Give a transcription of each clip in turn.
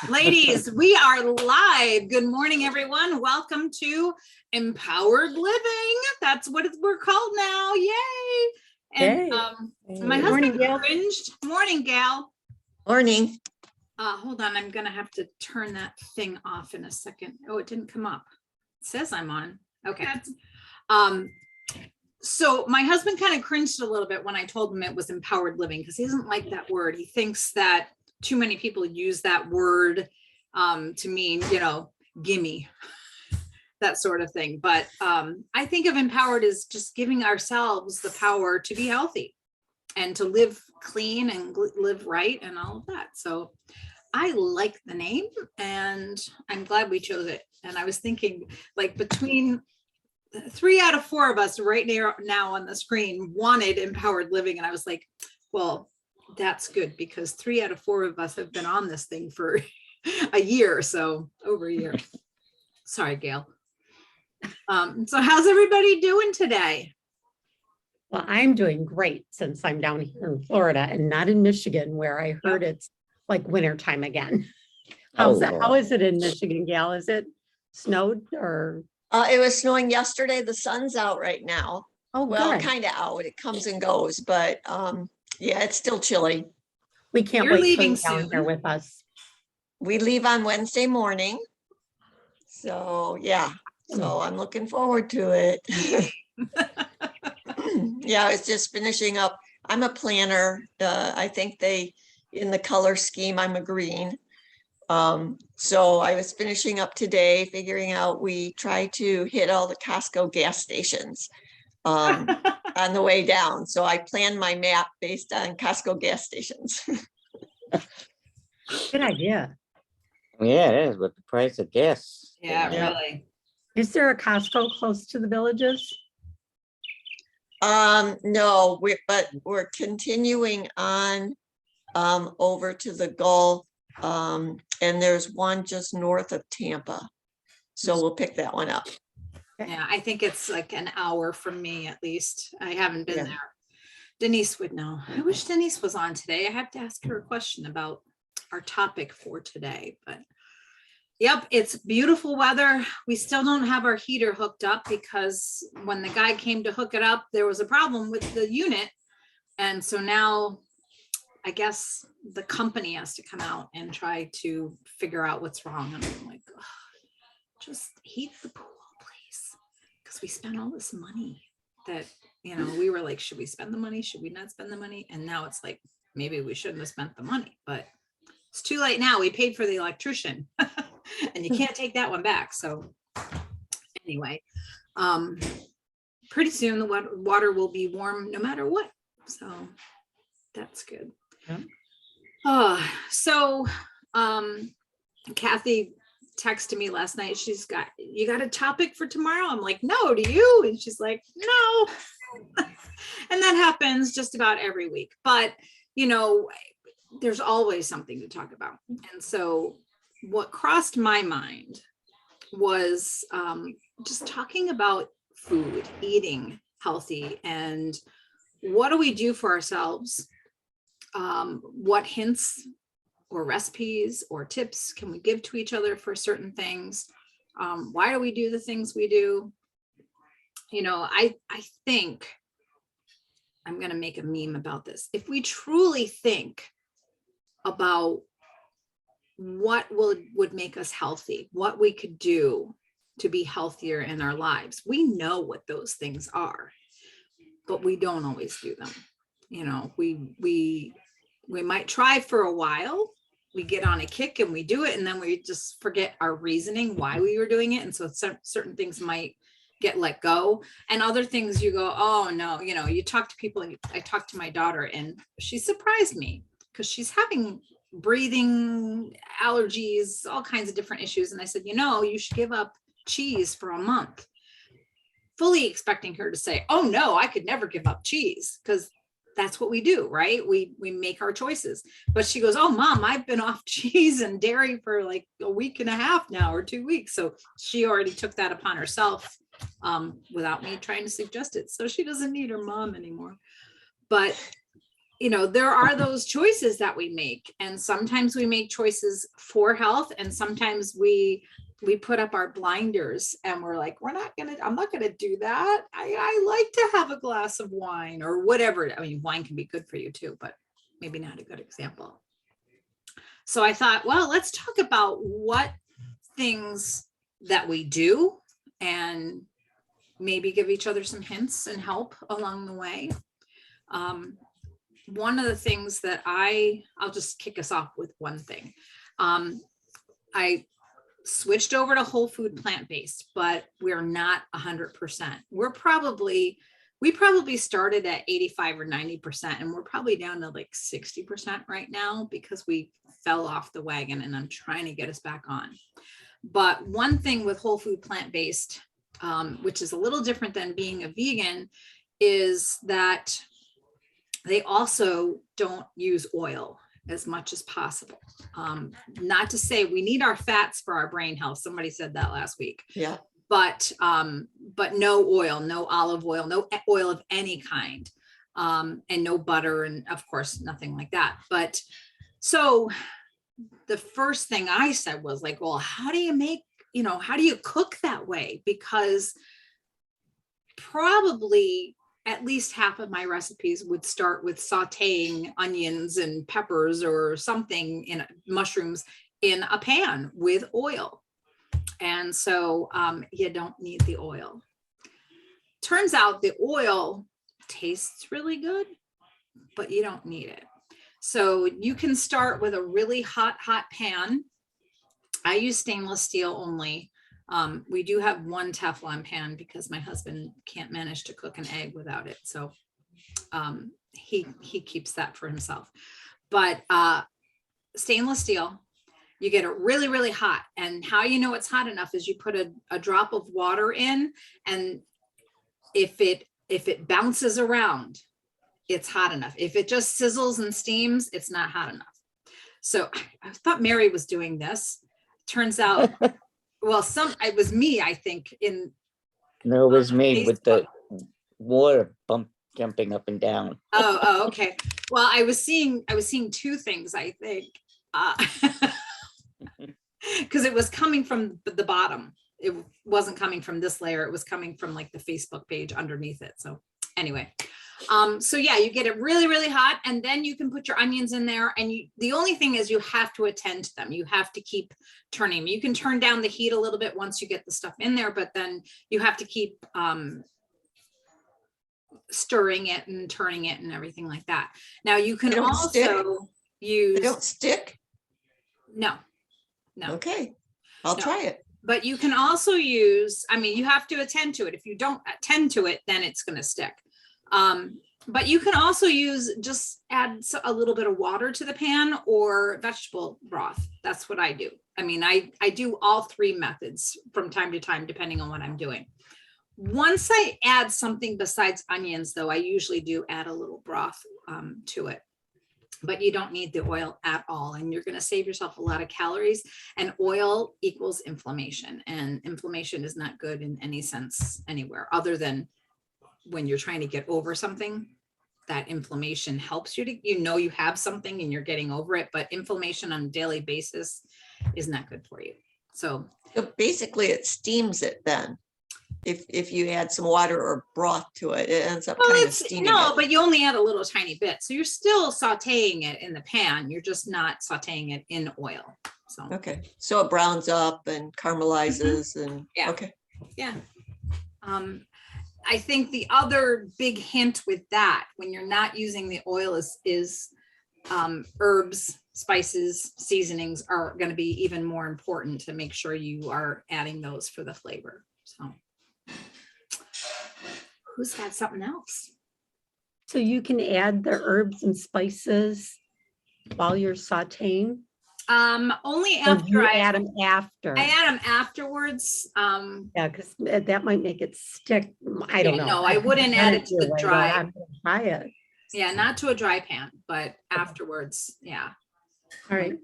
Ladies, we are live. Good morning, everyone. Welcome to Empowered Living. That's what we're called now. Yay. And my husband cringed. Morning, Gal. Morning. Hold on. I'm going to have to turn that thing off in a second. Oh, it didn't come up. It says I'm on. Okay. So my husband kind of cringed a little bit when I told him it was empowered living because he doesn't like that word. He thinks that too many people use that word to mean, gimme, that sort of thing. But I think of empowered as just giving ourselves the power to be healthy and to live clean and live right and all of that. So I like the name and I'm glad we chose it. And I was thinking like between 3 out of 4 of us right now on the screen wanted empowered living. And I was like, well, that's good because 3 out of 4 of us have been on this thing for a year. So over a year. Sorry, Gail. So how's everybody doing today? Well, I'm doing great since I'm down here in Florida and not in Michigan where I heard it's like winter time again. How is it in Michigan, Gail? Is it snowed or? It was snowing yesterday. The sun's out right now. Oh, well, kind of out. It comes and goes, but yeah, it's still chilly. We can't You're wait leaving till you're down here with us. We leave on Wednesday morning. So yeah, so I'm looking forward to it. Yeah, it's just finishing up. I'm a planner. I think in the color scheme, I'm a green. So I was finishing up today, figuring out we try to hit all the Costco gas stations on the way down. So I planned my map based on Costco gas stations. Good idea. Yeah, it is with the price of gas. Yeah, really. Is there a Costco close to the villages? No, we're continuing on over to the Gulf. And there's one just north of Tampa. So we'll pick that one up. Yeah, I think it's like an hour from me at least. I haven't been there. Denise would know. I wish Denise was on today. I have to ask her a question about our topic for today, but yep, it's beautiful weather. We still don't have our heater hooked up because when the guy came to hook it up, there was a problem with the unit. And so now I guess the company has to come out and try to figure out what's wrong. And I'm like, oh, just heat the pool, please. Because we spent all this money that, we were like, should we spend the money? Should we not spend the money? And now it's like, maybe we shouldn't have spent the money, but it's too late now. We paid for the electrician and you can't take that one back. So anyway, pretty soon the water will be warm no matter what. So that's good. Yeah. Kathy texted me last night. You got a topic for tomorrow? I'm like, no, do you? And she's like, no. And that happens just about every week. But, there's always something to talk about. And so what crossed my mind was just talking about food, eating healthy, and what do we do for ourselves? What hints or recipes or tips can we give to each other for certain things? Why do we do the things we do? I think I'm going to make a meme about this. If we truly think about what would make us healthy, what we could do to be healthier in our lives, we know what those things are, but we don't always do them. We might try for a while, we get on a kick and we do it, and then we just forget our reasoning why we were doing it. And so certain things might get let go, and other things you go, oh no, you talk to people. And I talked to my daughter and she surprised me because she's having breathing allergies, all kinds of different issues. And I said, you should give up cheese for a month, fully expecting her to say, oh no, I could never give up cheese, because that's what we do, right? We make our choices. But she goes, oh mom, I've been off cheese and dairy for like a week and a half now, or 2 weeks. So she already took that upon herself without me trying to suggest it. So she doesn't need her mom anymore. But you know, there are those choices that we make, and sometimes we make choices for health, and sometimes we put up our blinders and we're like, I'm not gonna do that. I like to have a glass of wine or whatever. I mean, wine can be good for you too, but maybe not a good example. So I thought, well, let's talk about what things that we do and maybe give each other some hints and help along the way. One of the things that I'll just kick us off with one thing. I switched over to whole food plant-based, but we're not 100%. We probably started at 85 or 90%, and we're probably down to like 60% right now because we fell off the wagon, and I'm trying to get us back on. But one thing with whole food plant-based, which is a little different than being a vegan, is that they also don't use oil as much as possible. Not to say we need our fats for our brain health. Somebody said that last week. Yeah. But no oil, no olive oil, no oil of any kind, and no butter, and of course nothing like that. But so the first thing I said was like, well, how do you cook that way? Because probably at least half of my recipes would start with sauteing onions and peppers or something in mushrooms in a pan with oil. And so you don't need the oil. Turns out the oil tastes really good, but you don't need it. So you can start with a really hot pan. I use stainless steel only. We do have one Teflon pan because my husband can't manage to cook an egg without it. So he keeps that for himself. But stainless steel, you get it really, really hot. And how you know it's hot enough is you put a drop of water in, and if it bounces around, it's hot enough. If it just sizzles and steams, it's not hot enough. So I thought Mary was doing this. Turns out, well, it was me, I think, No, it was me with the Facebook. water jumping up and down. Oh, okay. Well, I was seeing two things, I think. Because it was coming from the bottom. It wasn't coming from this layer. It was coming from like the Facebook page underneath it. So anyway, so yeah, you get it really, really hot, and then you can put your onions in there. And the only thing is you have to attend to them. You have to keep turning them. You can turn down the heat a little bit once you get the stuff in there, but then you have to keep stirring it and turning it and everything like that. Now you can also use. They don't stick? No. Okay, I'll try it. But you can also use, I mean, you have to attend to it. If you don't attend to it, then it's going to stick. But you can also just add a little bit of water to the pan or vegetable broth. That's what I do. I mean, I do all three methods from time to time, depending on what I'm doing. Once I add something besides onions, though, I usually do add a little broth to it. But you don't need the oil at all, and you're going to save yourself a lot of calories. And oil equals inflammation, and inflammation is not good in any sense anywhere other than when you're trying to get over something. That inflammation helps you to, you have something and you're getting over it, but inflammation on a daily basis is not good for you. So basically it steams it then. If you add some water or broth to it, it ends up kind of steaming it. But you only add a little tiny bit. So you're still sauteing it in the pan. You're just not sauteing it in oil. So okay. So it browns up and caramelizes and yeah. Okay. Yeah. I think the other big hint with that, when you're not using the oil, is herbs, spices, seasonings are going to be even more important to make sure you are adding those for the flavor. So who's got something else? So you can add the herbs and spices while you're sauteing? Only Or do after you add them after. I add them afterwards. Yeah, because that might make it stick. I don't know. No, I wouldn't add it to the dry. I'm gonna try it. Yeah, not to a dry pan, but afterwards. Yeah. All right.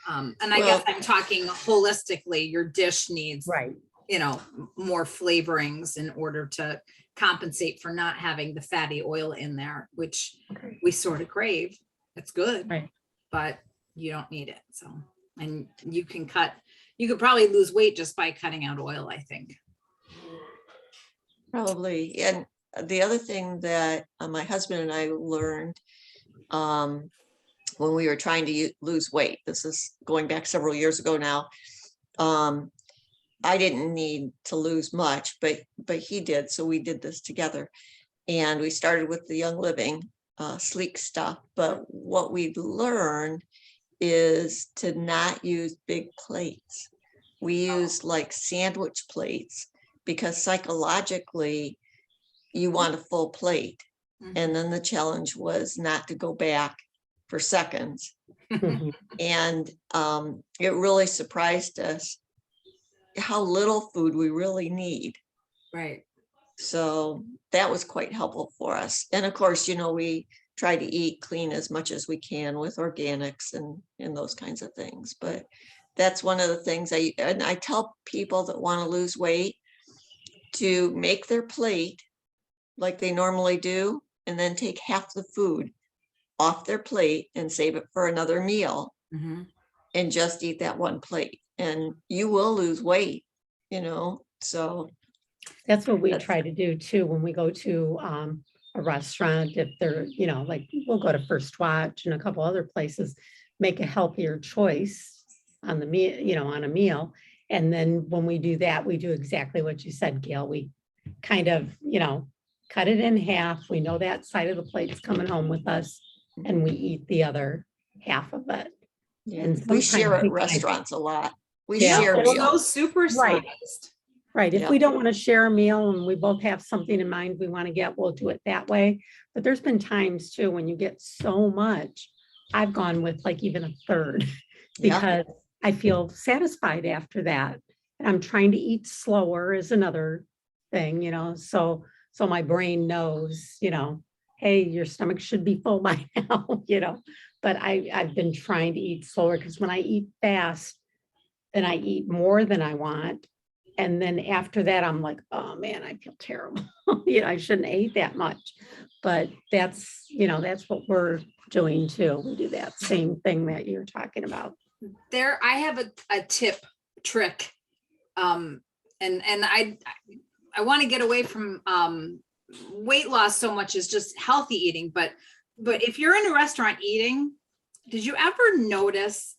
And I guess I'm talking holistically. Your dish needs Right. more flavorings in order to compensate for not having the fatty oil in there, which Okay. we sort of crave. It's good, Right. but you don't need it. So, and you could probably lose weight just by cutting out oil, I think. Probably. And the other thing that my husband and I learned when we were trying to lose weight, this is going back several years ago now. I didn't need to lose much, but he did. So we did this together. And we started with the Young Living sleek stuff. But what we learned is to not use big plates. We use like sandwich plates because psychologically you want a full plate. And then the challenge was not to go back for seconds. Mhm. And it really surprised us how little food we really need. Right. So that was quite helpful for us. And of course, we try to eat clean as much as we can with organics and those kinds of things. But that's one of the things I tell people that want to lose weight to make their plate like they normally do, and then take half the food off their plate and save it for another meal Mhm. and just eat that one plate. And you will lose weight, so. That's what we That's- try to do too, when we go to a restaurant, if they're, like we'll go to First Watch and a couple other places, make a healthier choice on the meal, on a meal. And then when we do that, we do exactly what you said, Gail. We kind of, cut it in half. We know that side of the plate's coming home with us and we eat the other half of it. Yeah, And we sometimes share at we- restaurants a lot. We Yeah. share Well, meals. those super Right. sized. Right, if Yep. we don't want to share a meal and we both have something in mind we want to get, we'll do it that way. But there's been times too, when you get so much, I've gone with like even a third Yeah. because I feel satisfied after that. And I'm trying to eat slower is another thing, so my brain knows, hey, your stomach should be full by now, but I've been trying to eat slower because when I eat fast, then I eat more than I want. And then after that, I'm like, oh man, I feel terrible. I shouldn't have ate that much. But that's what we're doing too. We do that same thing that you're talking about. I have a trick. And I want to get away from weight loss so much as just healthy eating. But if you're in a restaurant eating, did you ever notice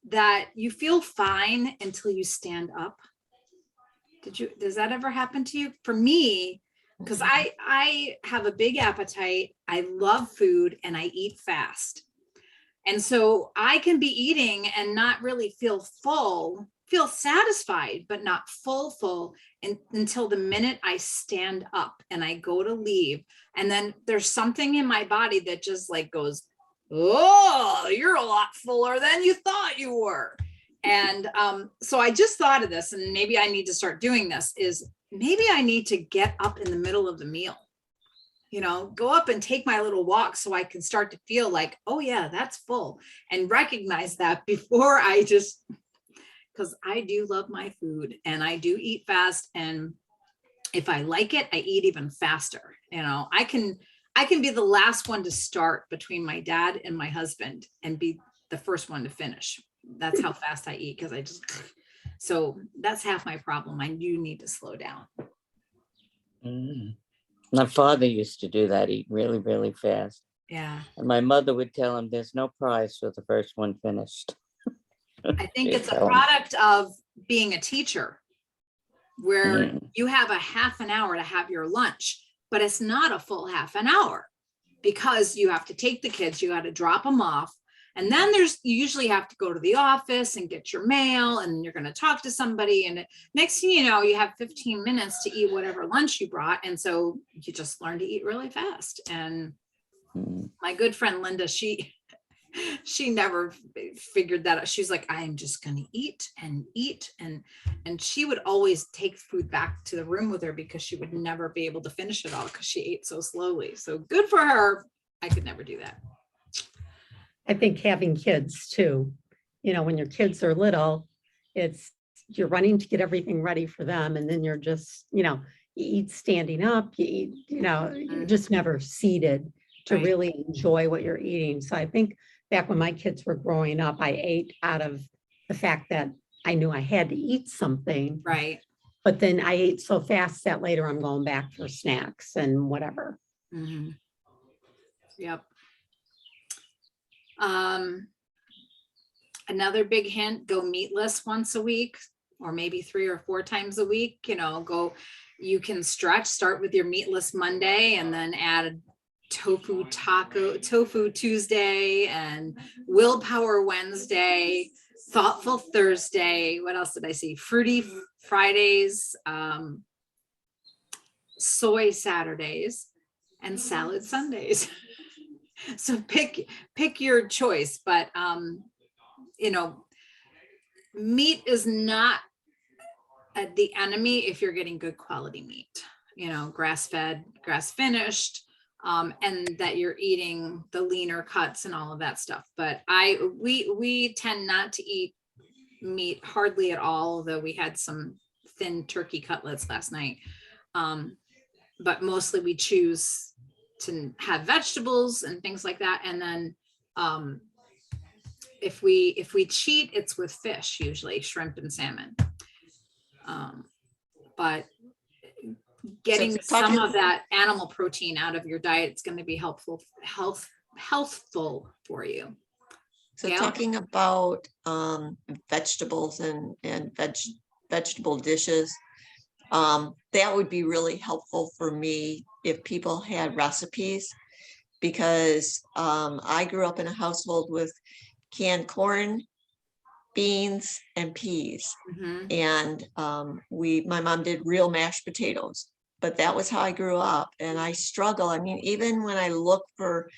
that you feel fine until you stand up? Does that ever happen to you? For me, because I have a big appetite, I love food, and I eat fast. And so I can be eating and not really feel satisfied, but not full until the minute I stand up and I go to leave. And then there's something in my body that just like goes, oh, you're a lot fuller than you thought you were. And so I just thought of this, and maybe I need to start doing this, is maybe I need to get up in the middle of the meal, go up and take my little walk so I can start to feel like, oh yeah, that's full, and recognize that before because I do love my food and I do eat fast. And if I like it, I eat even faster. I can be the last one to start between my dad and my husband and be the first one to finish. That's how fast I eat, because so that's half my problem. I do need to slow down. My father used to do that, eat really, really fast. Yeah. And my mother would tell him there's no prize for the first one finished. I think She'd it's a tell him. product of being a teacher where Mm. you have a half an hour to have your lunch, but it's not a full half an hour because you have to take the kids, you got to drop them off. And then you usually have to go to the office and get your mail, and you're going to talk to somebody. And next thing you know, you have 15 minutes to eat whatever lunch you brought. And so you just learn to eat really fast. And Mm. my good friend Linda, she never figured that out. She's like, I'm just going to eat and eat. And she would always take food back to the room with her because she would never be able to finish it all because she ate so slowly. So good for her. I could never do that. I think having kids too, when your kids are little, it's you're running to get everything ready for them. And then you're just, you eat standing up, you eat, you're just never seated to Right. really enjoy what you're eating. So I think back when my kids were growing up, I ate out of the fact that I knew I had to eat something, Right. but then I ate so fast that later I'm going back for snacks and whatever. Mhm. Yep. Another big hint, go meatless once a week, or maybe 3 or 4 times a week, you can start with your meatless Monday and then add tofu Tuesday and willpower Wednesday, thoughtful Thursday. What else did I see? Fruity Fridays, soy Saturdays, and salad Sundays. So pick your choice, but meat is not the enemy if you're getting good quality meat, grass fed, grass finished, and that you're eating the leaner cuts and all of that stuff. But we tend not to eat meat hardly at all, although we had some thin turkey cutlets last night. But mostly we choose to have vegetables and things like that. And then if we cheat, it's with fish, usually shrimp and salmon. But getting you're some talking- of that animal protein out of your diet is going to be healthful for you. So Yeah. talking about vegetables and vegetable dishes, that would be really helpful for me if people had recipes, because I grew up in a household with canned corn, beans, and peas. Mhm. And my mom did real mashed potatoes, but that was how I grew up. And I struggle. I mean, even when I look for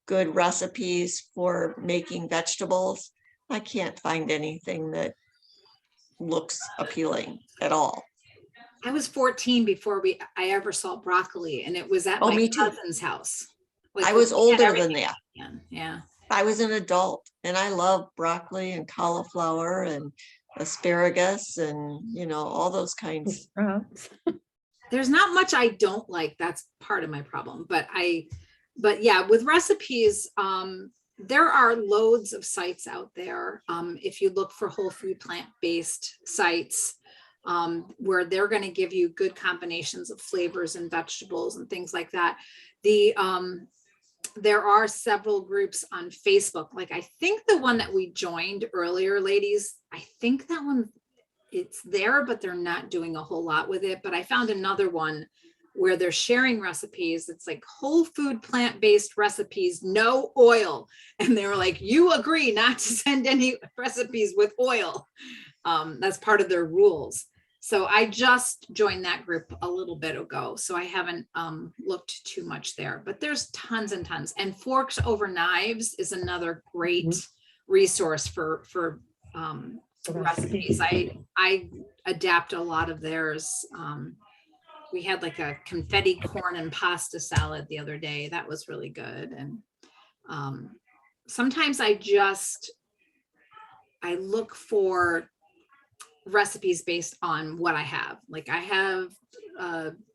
good recipes for making vegetables, I can't find anything that looks appealing at all. I was 14 before I ever saw broccoli, and it was at Oh, my me too. cousin's house. Like, I was we had older everything than that. in. Yeah. I was an adult and I love broccoli and cauliflower and asparagus and, all those kinds. Sprouts. There's not much I don't like. That's part of my problem. But yeah, with recipes, there are loads of sites out there. If you look for whole food plant-based sites, where they're going to give you good combinations of flavors and vegetables and things like that. There are several groups on Facebook. Like, I think the one that we joined earlier, ladies, I think that one, it's there, but they're not doing a whole lot with it. But I found another one where they're sharing recipes. It's like whole food plant-based recipes, no oil. And they were like, you agree not to send any recipes with oil. That's part of their rules. So I just joined that group a little bit ago. So I haven't looked too much there, but there's tons and tons. And Forks Over Knives is another great resource for recipes. I adapt a lot of theirs. We had like a confetti corn and pasta salad the other day. That was really good. And sometimes I look for recipes based on what I have. Like, I have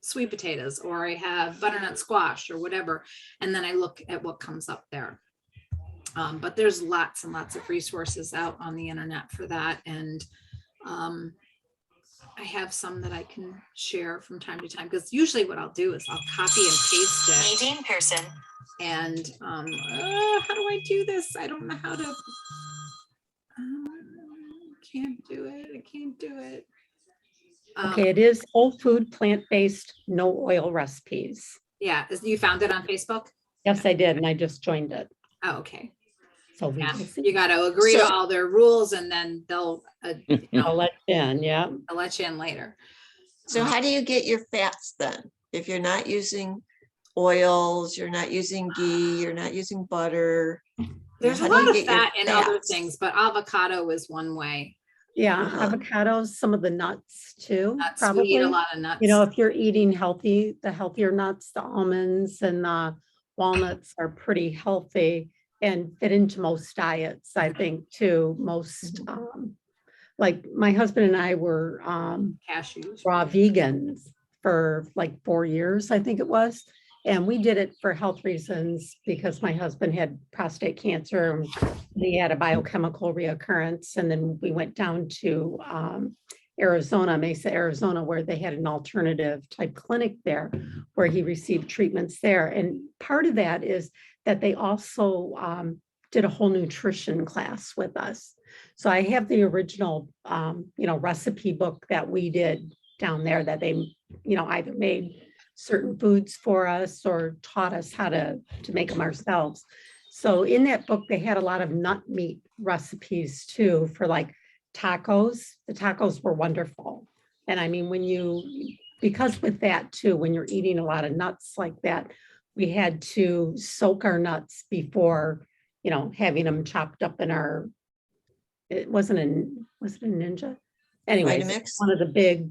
sweet potatoes, or I have butternut squash, or whatever. And then I look at what comes up there. But there's lots and lots of resources out on the internet for that. And I have some that I can share from time to time, because usually what I'll do is I'll copy and paste it. Nadine Pearson. And how do I do this? I don't know how to. Can't do it. I can't do it. Okay, it is whole food, plant-based, no oil recipes. Yeah, you found it on Facebook? Yes, I did, and I just joined it. Oh, okay. So we Yeah, will see. you got to agree to So- all their rules, and then they'll I'll let you in, yeah. I'll let you in later. So how do you get your fats then? If you're not using oils, you're not using ghee, you're not using butter. There's a how do you lot of get your fat in other fats? things, but avocado is one way. Yeah, Uh-huh. avocados, some of the nuts too, Nuts, we probably. eat a lot of nuts. If you're eating healthy, the healthier nuts, the almonds and the walnuts are pretty healthy and fit into most diets, I think, too. Most like my husband and I were Cashews. raw vegans for like 4 years, I think it was. And we did it for health reasons because my husband had prostate cancer. And he had a biochemical reoccurrence. And then we went down to Arizona, Mesa, Arizona, where they had an alternative type clinic there where he received treatments there. And part of that is that they also did a whole nutrition class with us. So I have the original, recipe book that we did down there that they, either made certain foods for us or taught us how to make them ourselves. So in that book, they had a lot of nut meat recipes too for like tacos. The tacos were wonderful. And I mean, because with that too, when you're eating a lot of nuts like that, we had to soak our nuts before, having them chopped up in was it a Ninja? Anyways, Vitamix? one of the big,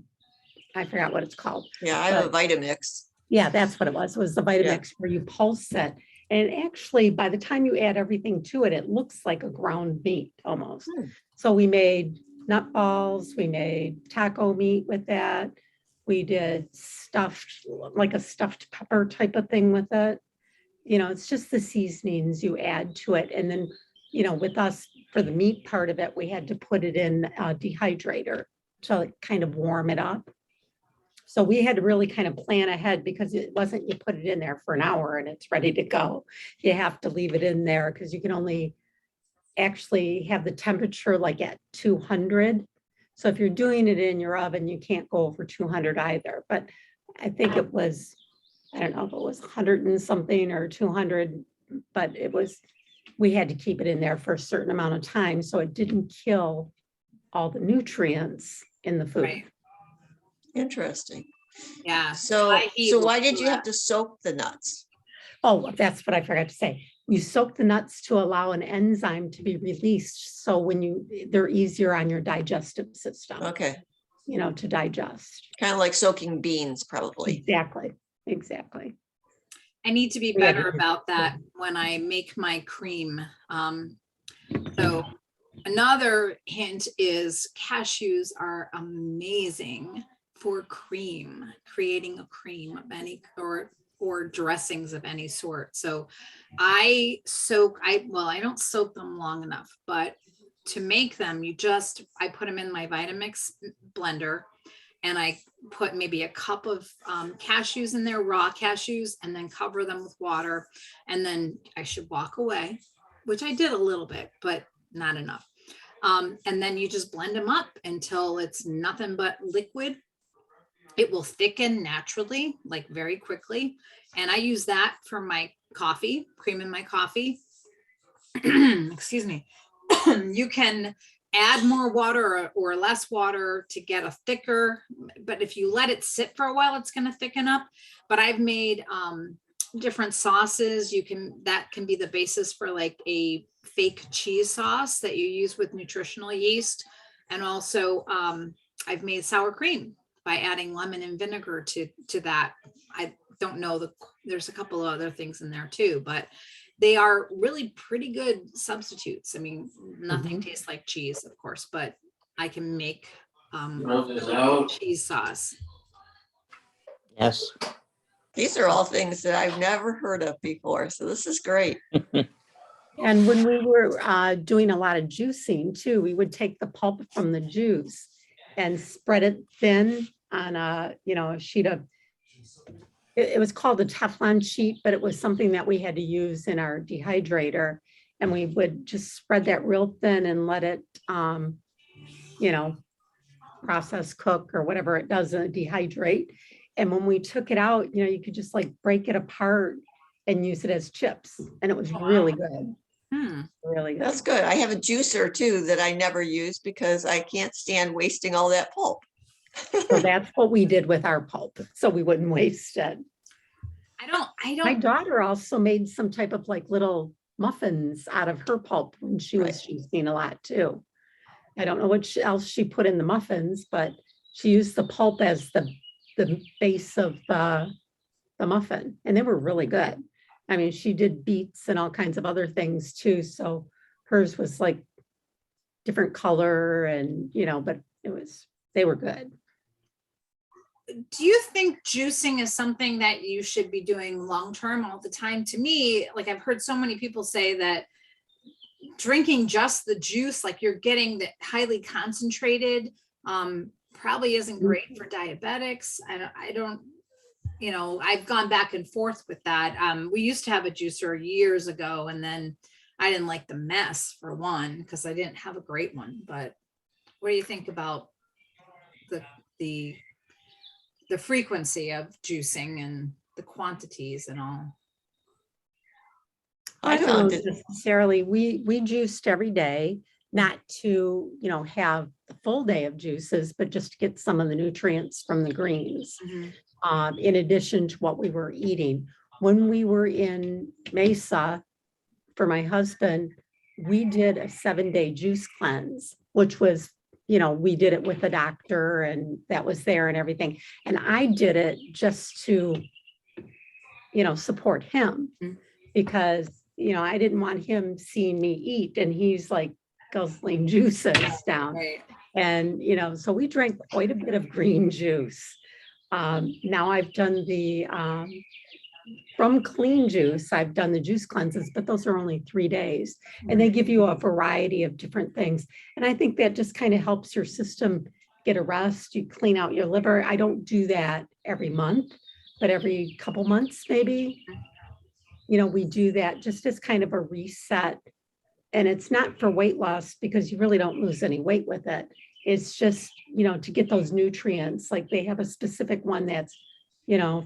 I forgot what it's called. Yeah, I have a Vitamix. Yeah, that's what it was. It was the Vitamix where you pulse it. And actually, by the time you add everything to it, it looks like a ground meat almost. Hmm. So we made nut balls, we made taco meat with that. We did like a stuffed pepper type of thing with it. It's just the seasonings you add to it. And then, with us, for the meat part of it, we had to put it in a dehydrator to kind of warm it up. So we had to really kind of plan ahead because it wasn't, you put it in there for an hour and it's ready to go. You have to leave it in there because you can only actually have the temperature like at 200. So if you're doing it in your oven, you can't go over 200 either. But I think it was, I don't know if it was 100 and something or 200, but we had to keep it in there for a certain amount of time so it didn't kill all the nutrients in the food. Right. Interesting. Yeah. So I why did do you have that. to soak the nuts? Oh, that's what I forgot to say. You soak the nuts to allow an enzyme to be released. So when they're easier on your digestive system, Okay, to digest. kind of like soaking beans, probably. Exactly. I need to be We had better to- about that when I make my cream. So another hint is cashews are amazing for cream, creating a cream of any or dressings of any sort. So I don't soak them long enough, but to make them, I put them in my Vitamix blender and I put maybe a cup of cashews in there, raw cashews, and then cover them with water. And then I should walk away, which I did a little bit, but not enough. And then you just blend them up until it's nothing but liquid. It will thicken naturally, like very quickly. And I use that for my coffee, cream in my coffee. Excuse me. You can add more water or less water to get a thicker, but if you let it sit for a while, it's going to thicken up. But I've made different sauces. That can be the basis for like a fake cheese sauce that you use with nutritional yeast. And also I've made sour cream by adding lemon and vinegar to that. I don't know, there's a couple of other things in there too, but they are really pretty good substitutes. I mean, nothing tastes like cheese, of course, but I can make cheese sauce. Yes. These are all things that I've never heard of before. So this is great. And when we were doing a lot of juicing too, we would take the pulp from the juice and spread it thin on a sheet of, it was called a Teflon sheet, but it was something that we had to use in our dehydrator. And we would just spread that real thin and let it, process cook or whatever it does, dehydrate. And when we took it out, you could just like break it apart and use it as chips. And it was really good. Really good. That's good. I have a juicer too that I never use because I can't stand wasting all that pulp. So that's what we did with our pulp. So we wouldn't waste it. I My don't, daughter also made some type of like little muffins out of her pulp when she was juicing a lot too. I don't know what else she put in the muffins, but she used the pulp as the base of the muffin, and they were really good. I mean, she did beets and all kinds of other things too. So hers was like different color and, but they were good. Do you think juicing is something that you should be doing long-term all the time? To me, like I've heard so many people say that drinking just the juice, like you're getting the highly concentrated, probably isn't great for diabetics. I don't, I've gone back and forth with that. We used to have a juicer years ago, and then I didn't like the mess for one, because I didn't have a great one. But what do you think about the frequency of juicing and the quantities and all? I found it, Necessarily, we juiced every day, not to, have the full day of juices, but just to get some of the nutrients from the greens. In addition to what we were eating. When we were in Mesa for my husband, we did a 7-day juice cleanse, which was, we did it with a doctor and that was there and everything. And I did it just to, support him because, I didn't want him seeing me eat, and he's like guzzling juices down. Right. And, so we drank quite a bit of green juice. Now I've done from Clean Juice, I've done the juice cleanses, but those are only 3 days. And they give you a variety of different things. And I think that just kind of helps your system get a rest. You clean out your liver. I don't do that every month, but every couple months, maybe, we do that just as kind of a reset. And it's not for weight loss because you really don't lose any weight with it. It's just, to get those nutrients, like they have a specific one that's,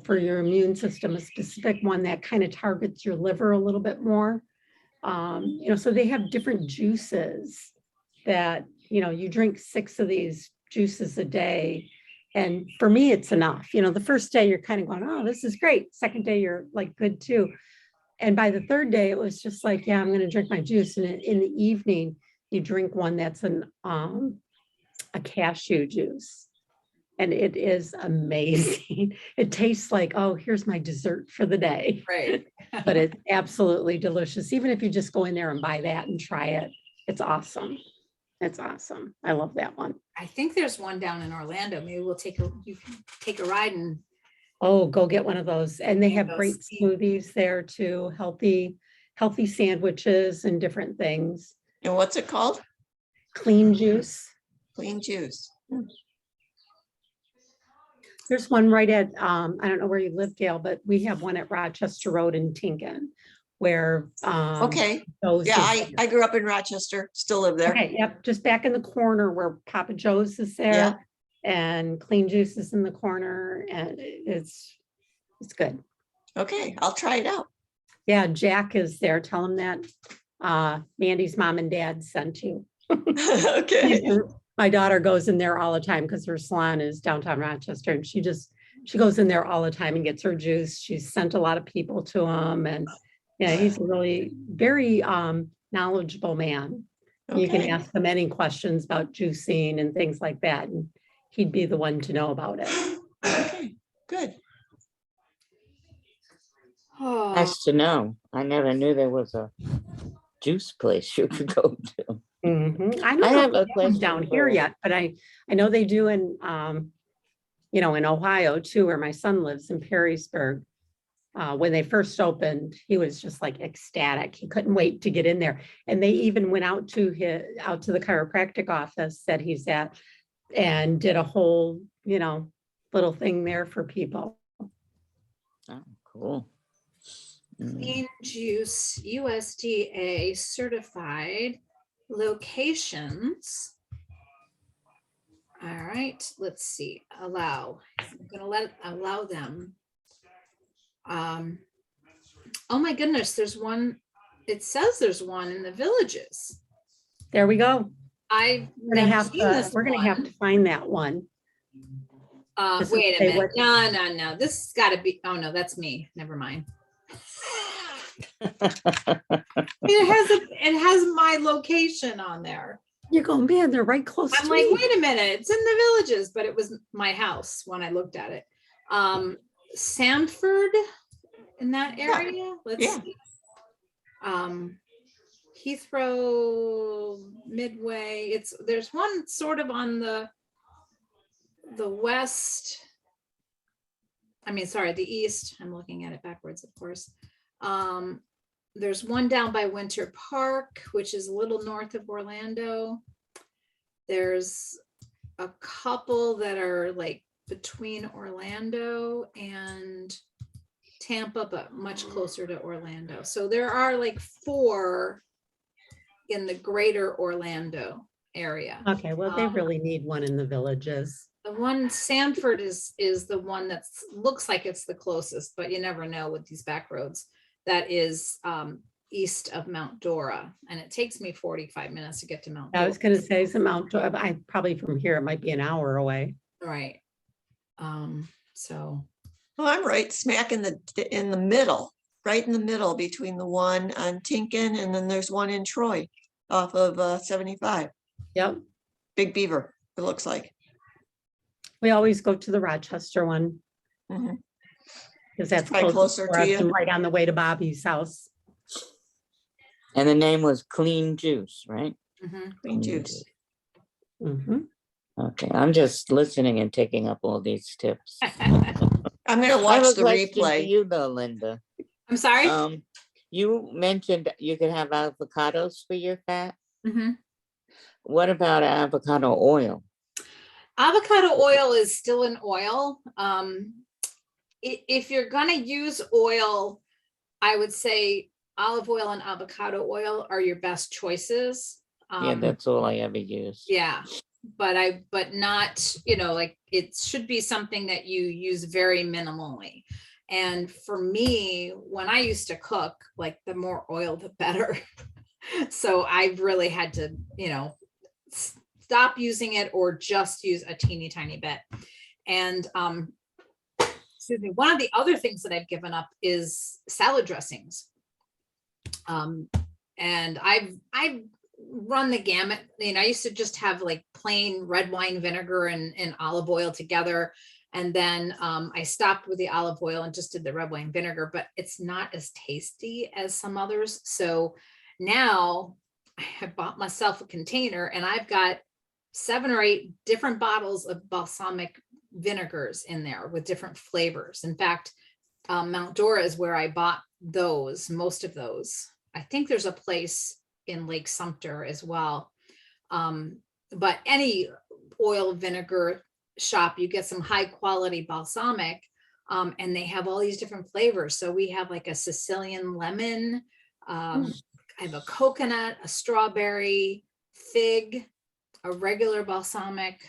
for your immune system, a specific one that kind of targets your liver a little bit more. So they have different juices that, you drink 6 of these juices a day. And for me, it's enough. The first day you're kind of going, oh, this is great. Second day, you're like good too. And by the 3rd day, it was just like, yeah, I'm going to drink my juice. And in the evening, you drink one that's a cashew juice. And it is amazing. It tastes like, oh, here's my dessert for the day. Right. But it's absolutely delicious. Even if you just go in there and buy that and try it, it's awesome. It's awesome. I love that one. I think there's one down in Orlando. Maybe you can take a ride and Oh, go get one of those. And they have Those great tea. smoothies there too, healthy sandwiches and different things. and what's it called? Clean Juice. Clean juice. There's one right at, I don't know where you live, Gail, but we have one at Rochester Road in Tinkin where. Okay, Joe's yeah, is I grew up in Rochester, still live there. Okay, yep, just back in the corner where Papa Joe's is Yeah. there. And Clean Juice is in the corner and it's good. Okay, I'll try it out. Yeah, Jack is there. Tell him that Mandy's mom and dad sent you. Okay, My daughter goes in there all the time because her salon is downtown Rochester and she goes in there all the time and gets her juice. She's sent a lot of people to him and yeah, he's a really very knowledgeable man. You can okay, ask him any questions about juicing and things like that. And he'd be the one to know about it. okay, good. oh, Nice to know. I never knew there was a juice place you could go to. Mhm. I I don't know have if a they have them question down here for- yet, but I know they do in, in Ohio too, where my son lives in Perrysburg. When they first opened, he was just like ecstatic. He couldn't wait to get in there. And they even went out to the chiropractic office that he's at and did a whole, little thing there for people. Oh, cool. Mm. Clean Juice USDA certified locations. All right, let's see. Allow. I'm gonna allow them. Oh my goodness, there's one. It says there's one in the Villages. There we go. I've We're gonna never have seen to, this we're gonna have one. to find that one. Does it Wait a say minute. what- No. This has got to be. Oh no, that's me. Never mind. It has my location on there. You're going, man, they're right close I'm to like, me. wait a minute, it's in the Villages, but it was my house when I looked at it. Sanford in that area. Let's Yeah. see. Heathrow, Midway. There's one sort of on the west. I mean, sorry, the east. I'm looking at it backwards, of course. There's one down by Winter Park, which is a little north of Orlando. There's a couple that are like between Orlando and Tampa, but much closer to Orlando. So there are like 4 in the greater Orlando area. Okay, well, they Um, really need one in the villages. The one Sanford is the one that looks like it's the closest, but you never know with these back roads. That is east of Mount Dora, and it takes me 45 minutes to get to Mount I Dora. was gonna say some outdoor, but I probably from here, it might be an hour away. Right. So Well, I'm right smack in the middle, right in the middle between the one on Tinkin and then there's one in Troy off of 75. Yep, Big Beaver, it looks like. we always go to the Rochester one. Mhm. Because that's probably closer closer to you. right on the way to Bobby's house. And the name was Clean Juice, right? mhm. Green juice. Mhm. Okay, I'm just listening and taking up all these tips. I'm gonna I have watch a the question for replay. you though, Linda. I'm sorry. You mentioned you could have avocados for your fat. Mhm. What about avocado oil? Avocado oil is still an oil. If you're gonna use oil, I would say olive oil and avocado oil are your best choices. Yeah, that's all I ever use. Yeah, but not, like it should be something that you use very minimally. And for me, when I used to cook, like the more oil, the better. So I've really had to, stop using it or just use a teeny tiny bit. And excuse me, one of the other things that I've given up is salad dressings. And I've run the gamut. I used to just have like plain red wine vinegar and olive oil together. And then I stopped with the olive oil and just did the red wine vinegar, but it's not as tasty as some others. So now I have bought myself a container and I've got 7 or 8 different bottles of balsamic vinegars in there with different flavors. In fact, Mount Dora is where I bought most of those. I think there's a place in Lake Sumter as well. But any oil vinegar shop, you get some high quality balsamic, and they have all these different flavors. So we have like a Sicilian lemon, I have a coconut, a strawberry, fig, a regular balsamic.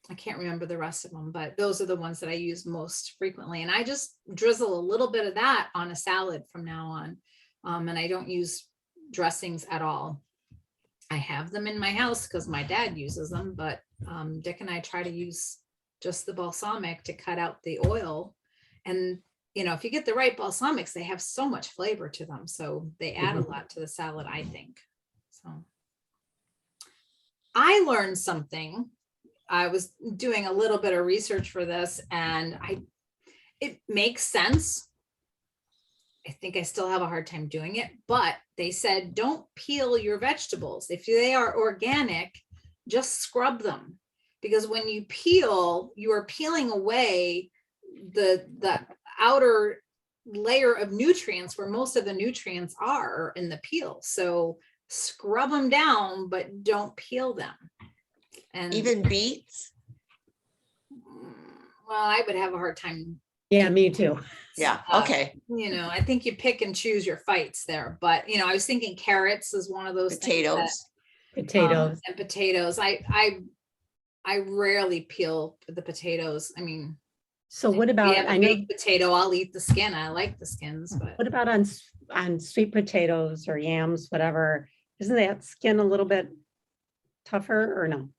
I can't remember the rest of them, but those are the ones that I use most frequently. And I just drizzle a little bit of that on a salad from now on. And I don't use dressings at all. I have them in my house because my dad uses them, but Dick and I try to use just the balsamic to cut out the oil. And, if you get the right balsamics, they have so much flavor to them. So they add a lot to the salad, I think. So I learned something. I was doing a little bit of research for this and it makes sense. I think I still have a hard time doing it, but they said, don't peel your vegetables. If they are organic, just scrub them, because when you peel, you are peeling away the outer layer of nutrients where most of the nutrients are in the peel. So scrub them down, but don't peel them. And Even beets? well, I would have a hard time. Yeah, me too. Yeah, Uh, okay. I think you pick and choose your fights there, but I was thinking carrots is one of those things that, Potatoes. Potatoes. and potatoes. I rarely peel the potatoes. I mean, So what if we about, have I a know, baked potato, I'll eat the skin. I like the skins, but what about on sweet potatoes or yams, whatever? Isn't that skin a little bit tougher or no?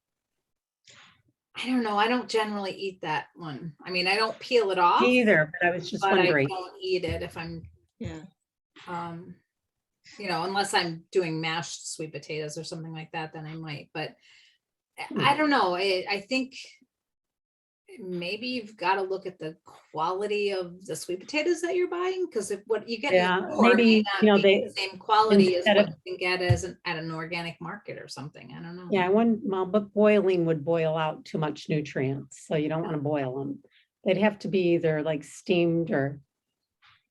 I don't know. I don't generally eat that one. I mean, I don't peel it off, Me either, but I was just but I wondering. don't eat it if I'm, Yeah. unless I'm doing mashed sweet potatoes or something like that, then I might, but Hmm. I don't know. I think maybe you've got to look at the quality of the sweet potatoes that you're buying, because if what you get in Yeah, the store may maybe, not be they, the same quality as instead what of- you can get as at an organic market or something. I don't know. yeah, well, but boiling would boil out too much nutrients, so you don't want to boil them. They'd have to be either like steamed or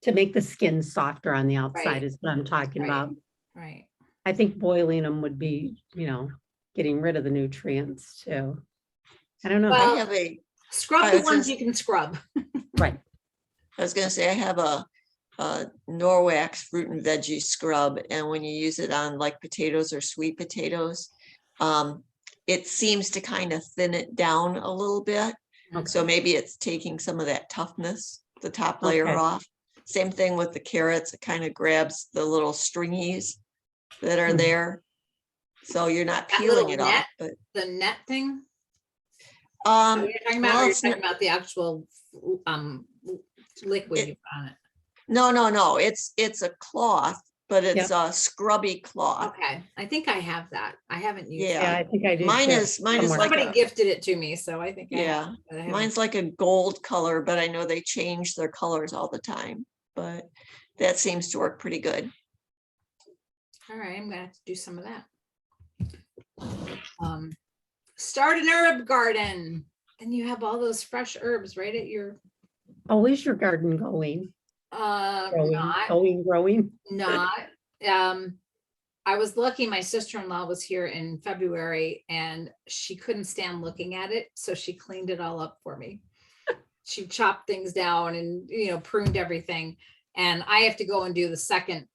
to make the skin softer on the outside Right. is what I'm talking Right. about. Right. I think boiling them would be, getting rid of the nutrients too. I don't know. Well, I have a, Scrub I the was gonna ones s- you can scrub. Right. I was gonna say, I have a Norwax fruit and veggie scrub, and when you use it on like potatoes or sweet potatoes, it seems to kind of thin it down a little bit. So maybe it's taking some of that toughness, the top layer Okay. off. Same thing with the carrots, it kind of grabs the little stringies that are Mhm. there. So you're not That peeling little it off, net? but, The net thing? Are you talking about, well, or you're it's talking not- about the actual liquid It- you put on it? no, it's a cloth, but it's a scrubby cloth. Okay, I think I have that. I haven't used Yeah. Yeah, it. I think I do. Mine too, is like Somebody a, gifted it to me, so I think I have yeah, it, but I haven't- mine's like a gold color, but I know they change their colors all the time. But that seems to work pretty good. All right, I'm gonna have to do some of that. Start an herb garden. Then you have all those fresh herbs right at your, Oh, is your garden going? Growing, not. growing? I was lucky, my sister-in-law was here in February and she couldn't stand looking at it, so she cleaned it all up for me. She chopped things down and, pruned everything. And I have to go and do the second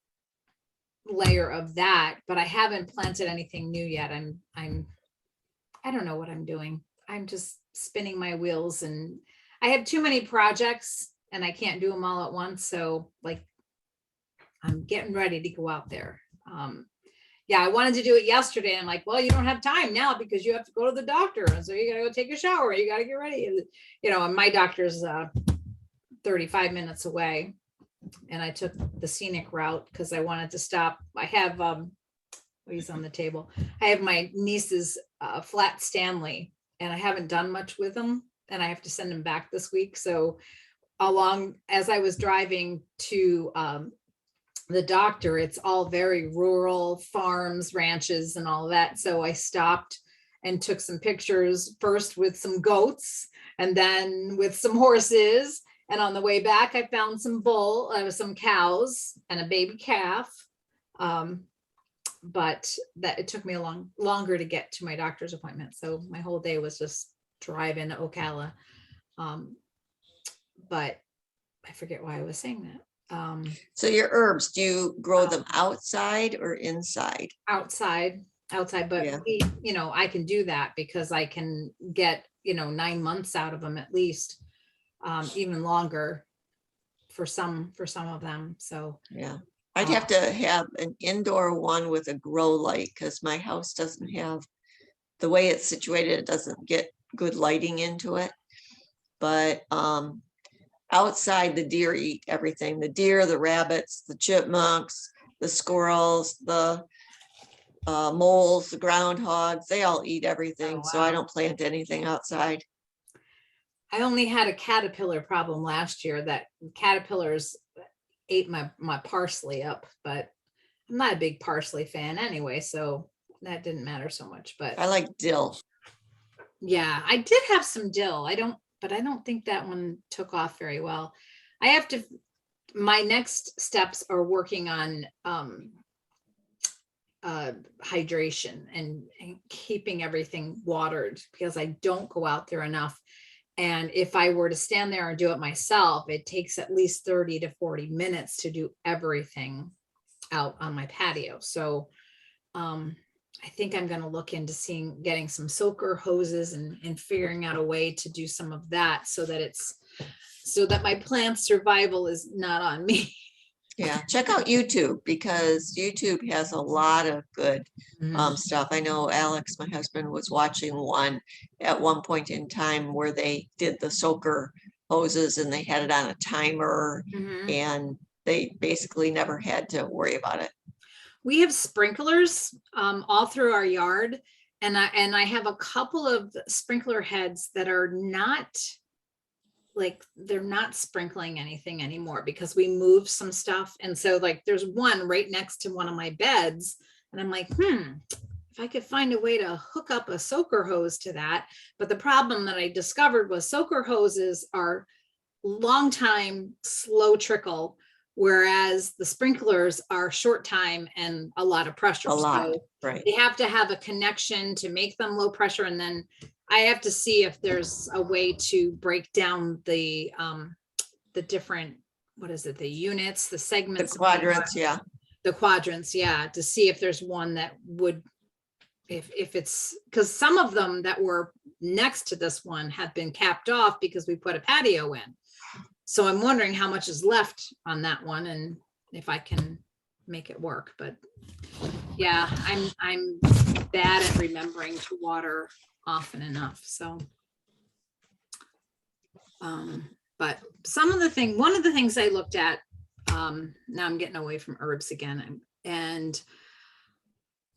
layer of that, but I haven't planted anything new yet. I don't know what I'm doing. I'm just spinning my wheels, and I have too many projects and I can't do them all at once. So like, I'm getting ready to go out there. Yeah, I wanted to do it yesterday. I'm like, well, you don't have time now because you have to go to the doctor. And so you gotta go take a shower. You gotta get ready. And my doctor's 35 minutes away. And I took the scenic route because I wanted to stop. I have, he's on the table. I have my niece's flat Stanley, and I haven't done much with them, and I have to send him back this week. So as I was driving to the doctor, it's all very rural farms, ranches, and all of that. So I stopped and took some pictures, first with some goats and then with some horses. And on the way back, I found some some cows and a baby calf. But that it took me longer to get to my doctor's appointment. So my whole day was just driving to Ocala. But I forget why I was saying that. So your herbs, do you grow them outside or inside? Outside, but Yeah. I can do that because I can get, 9 months out of them at least, even longer for some of them. So Yeah. I'd have to have an indoor one with a grow light because my house doesn't have, the way it's situated, it doesn't get good lighting into it. But outside, the deer eat everything. The deer, the rabbits, the chipmunks, the squirrels, the moles, the groundhogs, they all eat everything. Oh, So I wow. don't plant anything outside. I only had a caterpillar problem last year, that caterpillars ate my parsley up, but I'm not a big parsley fan anyway, so that didn't matter so much. But I like dill. yeah, I did have some dill. I don't think that one took off very well. My next steps are working on hydration and keeping everything watered, because I don't go out there enough. And if I were to stand there and do it myself, it takes at least 30 to 40 minutes to do everything out on my patio. So I think I'm going to look into getting some soaker hoses and figuring out a way to do some of that so that my plant survival is not on me. Yeah, check out YouTube because YouTube has a lot of good stuff. I know Alex, my husband, was watching one at one point in time where they did the soaker hoses and they had it on a timer Mhm. and they basically never had to worry about it. We have sprinklers all through our yard, and I have a couple of sprinkler heads that are not like they're not sprinkling anything anymore because we moved some stuff. And so like there's one right next to one of my beds. And I'm like, if I could find a way to hook up a soaker hose to that. But the problem that I discovered was soaker hoses are long time, slow trickle, whereas the sprinklers are short time and a lot of pressure. A lot, So right. they have to have a connection to make them low pressure. And then I have to see if there's a way to break down the different, what is it, the units, the The segments. quadrants, yeah. The quadrants, yeah, to see if there's one that would, if it's, because some of them that were next to this one have been capped off because we put a patio in. So I'm wondering how much is left on that one and if I can make it work. But yeah, I'm bad at remembering to water often enough. So but one of the things I looked at, now I'm getting away from herbs again, and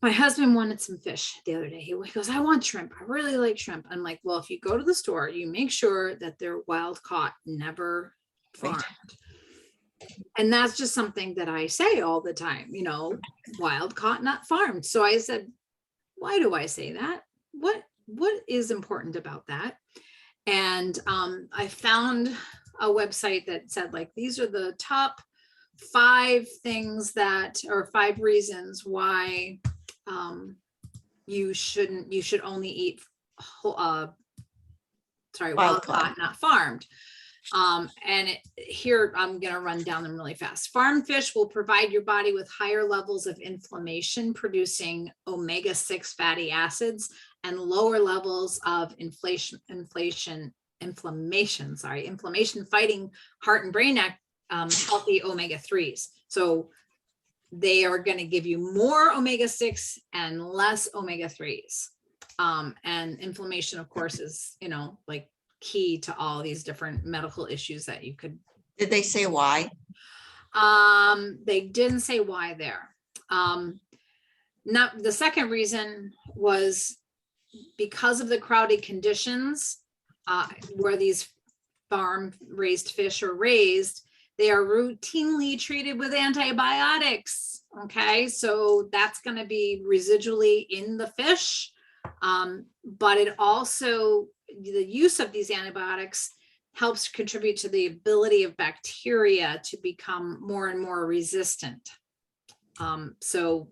my husband wanted some fish the other day. He goes, I want shrimp. I really like shrimp. I'm like, well, if you go to the store, you make sure that they're wild caught, never farmed. And that's just something that I say all the time, wild caught, not farmed. So I said, why do I say that? What is important about that? And I found a website that said like, these are the top 5 things that, or 5 reasons why you should only eat wild caught, not farmed. And here I'm going to run down them really fast. Farm fish will provide your body with higher levels of inflammation, producing omega-6 fatty acids and lower levels of inflammation fighting heart and brain healthy omega-3s. So they are going to give you more omega-6 and less omega-3s. And inflammation, of course, is, like key to all these different medical issues that you could. Did they say why? They didn't say why there. Not the second reason was because of the crowded conditions where these farm raised fish are raised, they are routinely treated with antibiotics. Okay, so that's going to be residually in the fish. But it also, the use of these antibiotics helps contribute to the ability of bacteria to become more and more resistant. So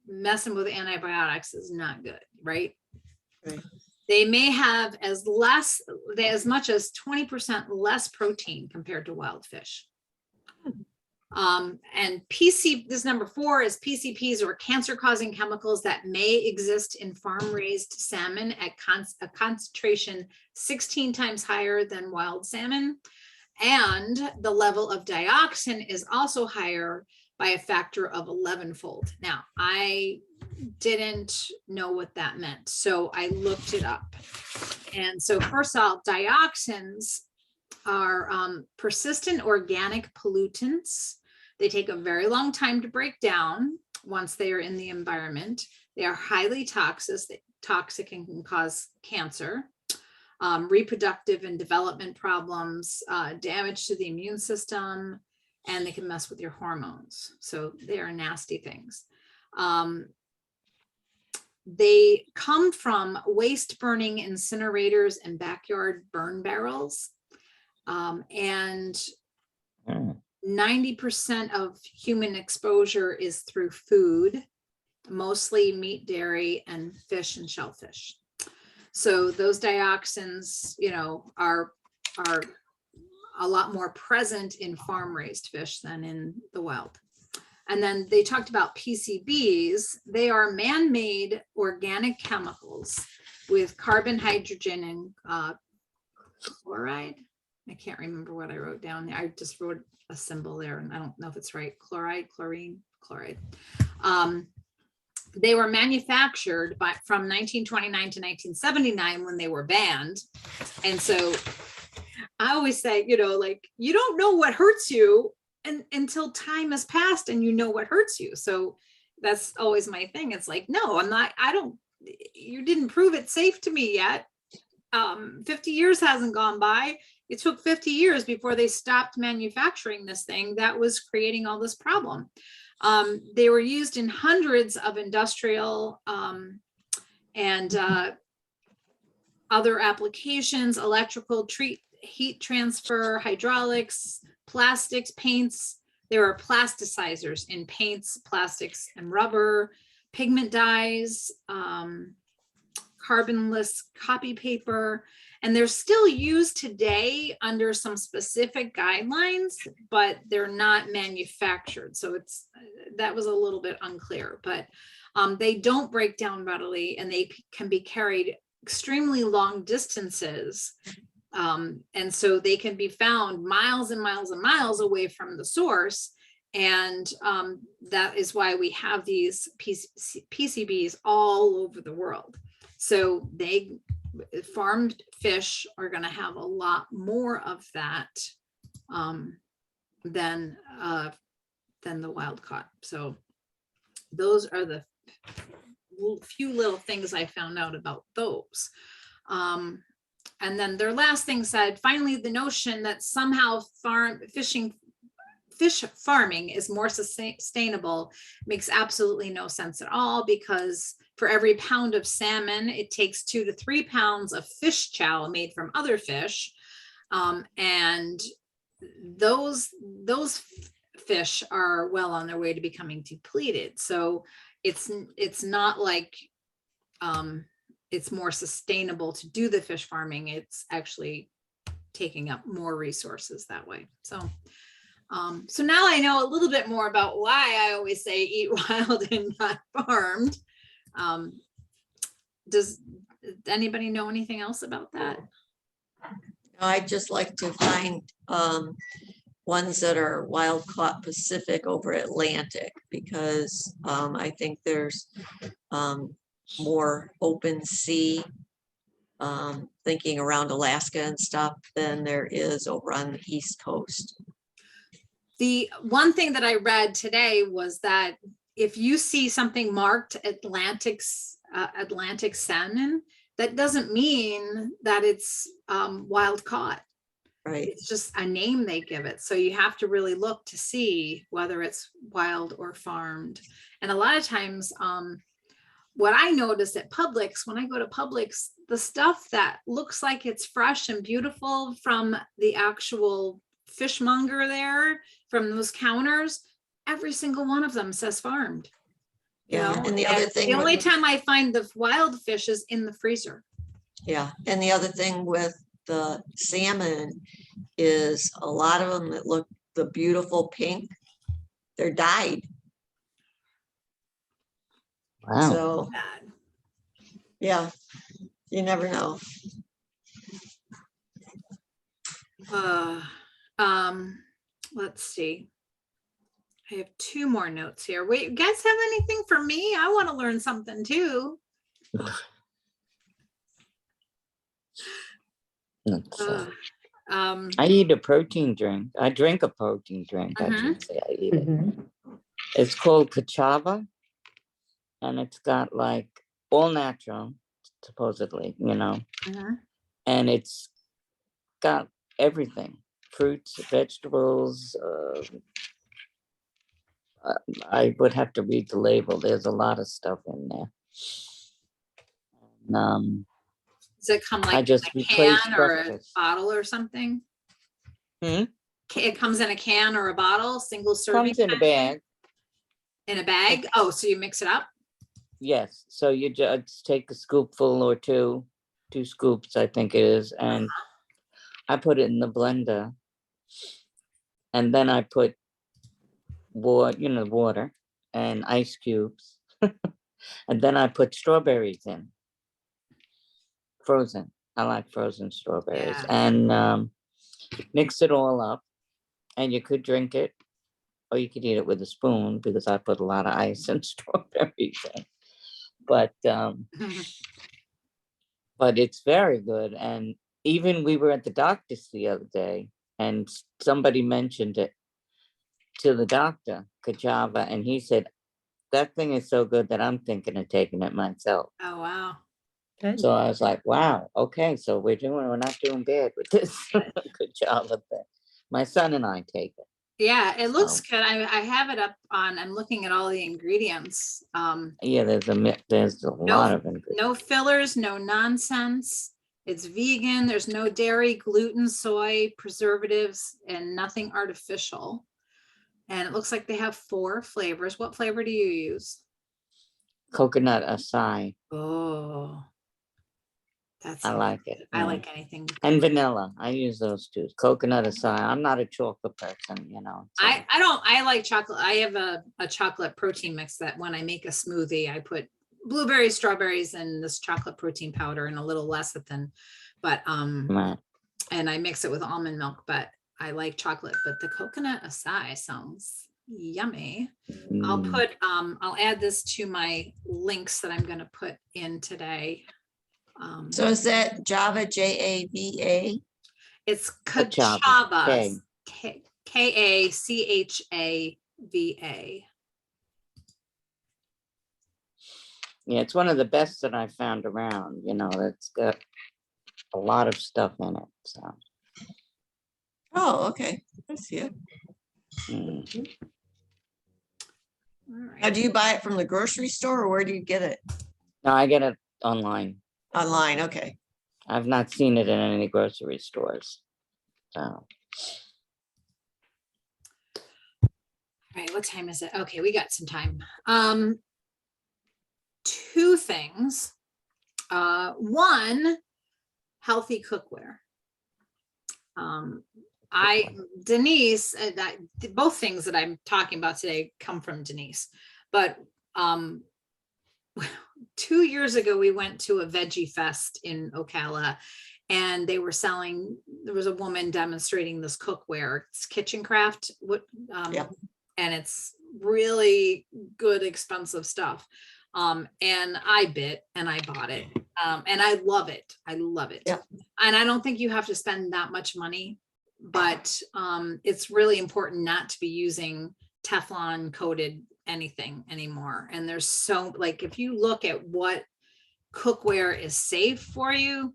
messing with antibiotics is not good, right? Right. They may have as much as 20% less protein compared to wild fish. And this number 4 is PCPs, or cancer-causing chemicals that may exist in farm-raised salmon at a concentration 16 times higher than wild salmon. And the level of dioxin is also higher by a factor of 11-fold. Now, I didn't know what that meant, so I looked it up. And so first off, dioxins are persistent organic pollutants. They take a very long time to break down once they are in the environment. They are highly toxic and can cause cancer, reproductive and development problems, damage to the immune system, and they can mess with your hormones. So they are nasty things. They come from waste burning incinerators and backyard burn barrels. And 90% of human exposure is through food, mostly meat, dairy, and fish and shellfish. So those dioxins, are a lot more present in farm-raised fish than in the wild. And then they talked about PCBs. They are man-made organic chemicals with carbon, hydrogen, and chloride. I can't remember what I wrote down there. I just wrote a symbol there, and I don't know if it's right. Chloride, chlorine, chloride. They were manufactured from 1929 to 1979 when they were banned. And so I always say, you don't know what hurts you until time has passed and you know what hurts you. So that's always my thing. It's like, no, you didn't prove it safe to me yet. 50 years hasn't gone by. It took 50 years before they stopped manufacturing this thing that was creating all this problem. They were used in hundreds of industrial and other applications, electrical, heat transfer, hydraulics, plastics, paints. There are plasticizers in paints, plastics, and rubber, pigment dyes, carbonless copy paper, and they're still used today under some specific guidelines, but they're not manufactured. So that was a little bit unclear, but they don't break down readily, and they can be carried extremely long distances. And so they can be found miles and miles and miles away from the source. And that is why we have these PCBs all over the world. So farmed fish are going to have a lot more of that than the wild caught. So those are the few little things I found out about those. And then their last thing said, finally, the notion that somehow fish farming is more sustainable makes absolutely no sense at all, because for every pound of salmon, it takes 2 to 3 pounds of fish chow made from other fish. And those fish are well on their way to becoming depleted. So it's not like it's more sustainable to do the fish farming. It's actually taking up more resources that way. So so now I know a little bit more about why I always say eat wild and not farmed. Does anybody know anything else about that? I'd just like to find ones that are wild caught Pacific over Atlantic, because I think there's more open sea thinking around Alaska and stuff than there is over on the East Coast. The one thing that I read today was that if you see something marked Atlantic salmon, that doesn't mean that it's wild caught. Right. It's just a name they give it. So you have to really look to see whether it's wild or farmed. And a lot of times, what I noticed at Publix, when I go to Publix, the stuff that looks like it's fresh and beautiful from the actual fishmonger there, from those counters, every single one of them says farmed. Yeah. You know? And the other thing, the only time I find the wild fish is in the freezer. yeah. And the other thing with the salmon is a lot of them that look the beautiful pink, they're dyed. Wow. So Bad. yeah, you never know. Let's see. I have 2 more notes here. Wait, you guys have anything for me? I want to learn something too. Let's, Uh, I eat a protein drink. I drink a protein drink. I Mhm. shouldn't say I eat it. Mhm. It's called Kachava, and it's got like all natural, supposedly, mhm. and it's got everything: fruits, vegetables. I would have to read the label. There's a lot of stuff in there. And, Does it come I like just in a replaced can or a breakfast. bottle or something? Hmm? It comes in a can or a bottle, single serving Comes in a bag. in a bag? Oh, so you mix it up? Yes. So you just take a scoopful or two scoops, I think it is, and I put it in the blender, and then I put water and ice cubes, and then I put strawberries in, frozen. I like frozen strawberries, Yeah. and mix it all up, and you could drink it, or you could eat it with a spoon, because I put a lot of ice and strawberries in. But it's very good. And even we were at the doctor's the other day, and somebody mentioned it to the doctor, Kachava, and he said, that thing is so good that I'm thinking of taking it myself. Oh, wow. Good. So I was like, wow, okay, so we're not doing bad with this. Good job with that. My son and I take it. Yeah, it looks So, good. I have it up on, I'm looking at all the ingredients. yeah, there's a lot of ingredients. No fillers, no nonsense. It's vegan. There's no dairy, gluten, soy, preservatives, and nothing artificial. And it looks like they have 4 flavors. What flavor do you use? Coconut acai, Oh, that's, I like it. I yeah. like anything. And vanilla, I use those two. Coconut acai, I'm not a chocolate person, you know. so- I like chocolate. I have a chocolate protein mix that when I make a smoothie, I put blueberries, strawberries, and this chocolate protein powder and a little lecithin. But Right. and I mix it with almond milk, but I like chocolate. But the coconut acai sounds yummy. Mm. I'll add this to my links that I'm gonna put in today. So is that Java, Java? It's Kachava, Kachava, Kachava. Yeah, it's one of the best that I found around, you know, that's got a lot of stuff in it, so. Oh, okay. I see it. mm. All Now, right. do you buy it from the grocery store or where do you get it? No, I get it online. Online, okay. I've not seen it in any grocery stores. So, All right, what time is it? Okay, we got some time. 2 things. One, healthy cookware. Denise, both things that I'm talking about today come from Denise, but 2 years ago, we went to a veggie fest in Ocala and they were selling, there was a woman demonstrating this cookware, it's kitchen craft, Yeah. and it's really good, expensive stuff. And I bit and I bought it. And I love it. I love it. Yeah. And I don't think you have to spend that much money, but it's really important not to be using Teflon coated anything anymore. And there's so, like, if you look at what cookware is safe for you,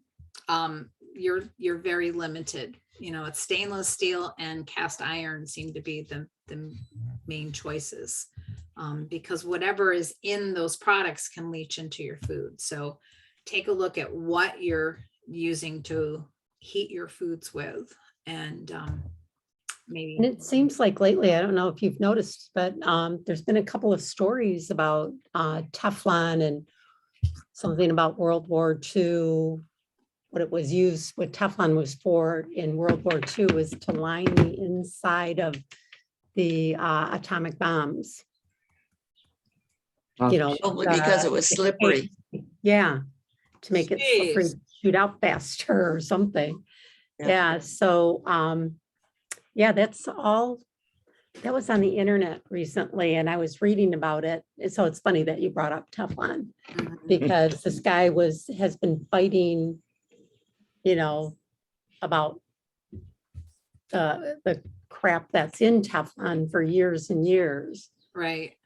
you're very limited. You know, it's stainless steel and cast iron seem to be the main choices, because whatever is in those products can leach into your food. So take a look at what you're using to heat your foods with, and maybe. And it seems like lately, I don't know if you've noticed, but there's been a couple of stories about Teflon and something about World War II. What it was used, what Teflon was for in World War II was to line the inside of the atomic bombs. You know, Probably because it was slippery. yeah, to make it slippery, Jeez. shoot out faster or something. Yeah. Yeah, so yeah, that's all. That was on the internet recently and I was reading about it. And so it's funny that you brought up Teflon Mhm. because this guy has been fighting, you know, about the crap that's in Teflon for years and years. Right.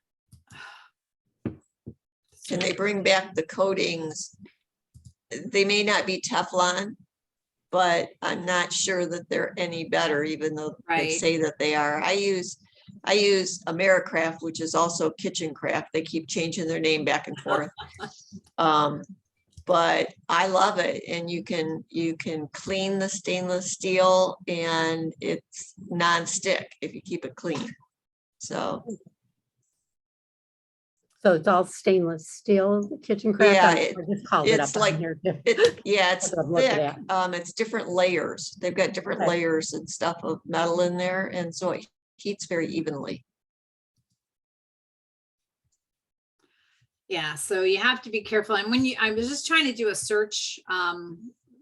And they bring back the coatings. They may not be Teflon, but I'm not sure that they're any better, even though they Right. say that they are. I use Americraft, which is also Kitchen Craft. They keep changing their name back and forth. But I love it. And you can clean the stainless steel and it's non-stick if you keep it clean. So So it's all stainless steel kitchen craft. Yeah, I just called it it's up like- on here. yeah, it's That's what I'm looking thick. at. It's different layers. They've got different Okay. layers and stuff of metal in there. And so it heats very evenly. Yeah, so you have to be careful. And when I was just trying to do a search,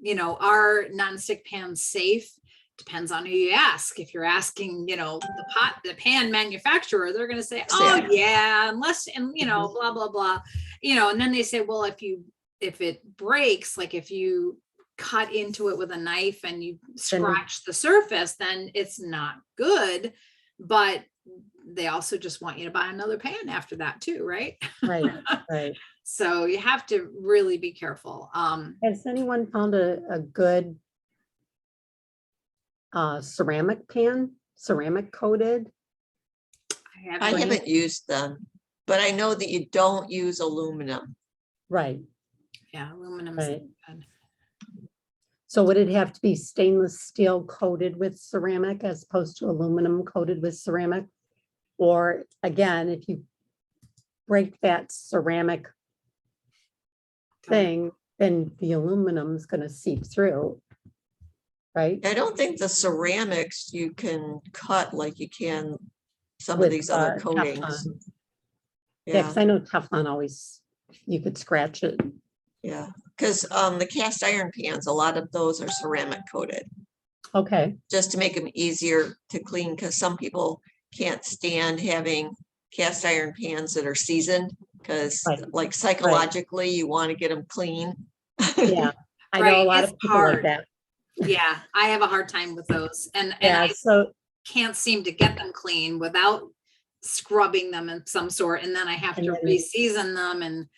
you know, are nonstick pans safe? Depends on who you ask. If you're asking, you know, the pan manufacturer, they're going to say, oh yeah, unless, and you know, blah, blah, blah, you know, and then they say, well, if it breaks, like if you cut into it with a knife and you scratch the surface, then it's not good. But they also just want you to buy another pan after that too, right? Right, right. So you have to really be careful. Has anyone found a good ceramic pan, ceramic coated? I haven't used them, but I know that you don't use aluminum. Right, Yeah, aluminum. right. So would it have to be stainless steel coated with ceramic as opposed to aluminum coated with ceramic? Or again, if you break that ceramic thing, then the aluminum's gonna seep through. Right? I don't think the ceramics you can cut like you can some of With, these other Teflon. coatings. Yeah, Yeah, because I know Teflon always, you could scratch it. yeah, because the cast iron pans, a lot of those are ceramic coated, Okay, just to make them easier to clean, because some people can't stand having cast iron pans that are seasoned, because Right. like psychologically, you want to get them clean. yeah. I know Right, a lot it's of people like hard. that. Yeah, I have a hard time with those, and Yeah, I so, can't seem to get them clean without scrubbing them in some sort, and then I have And to then- re-season them, and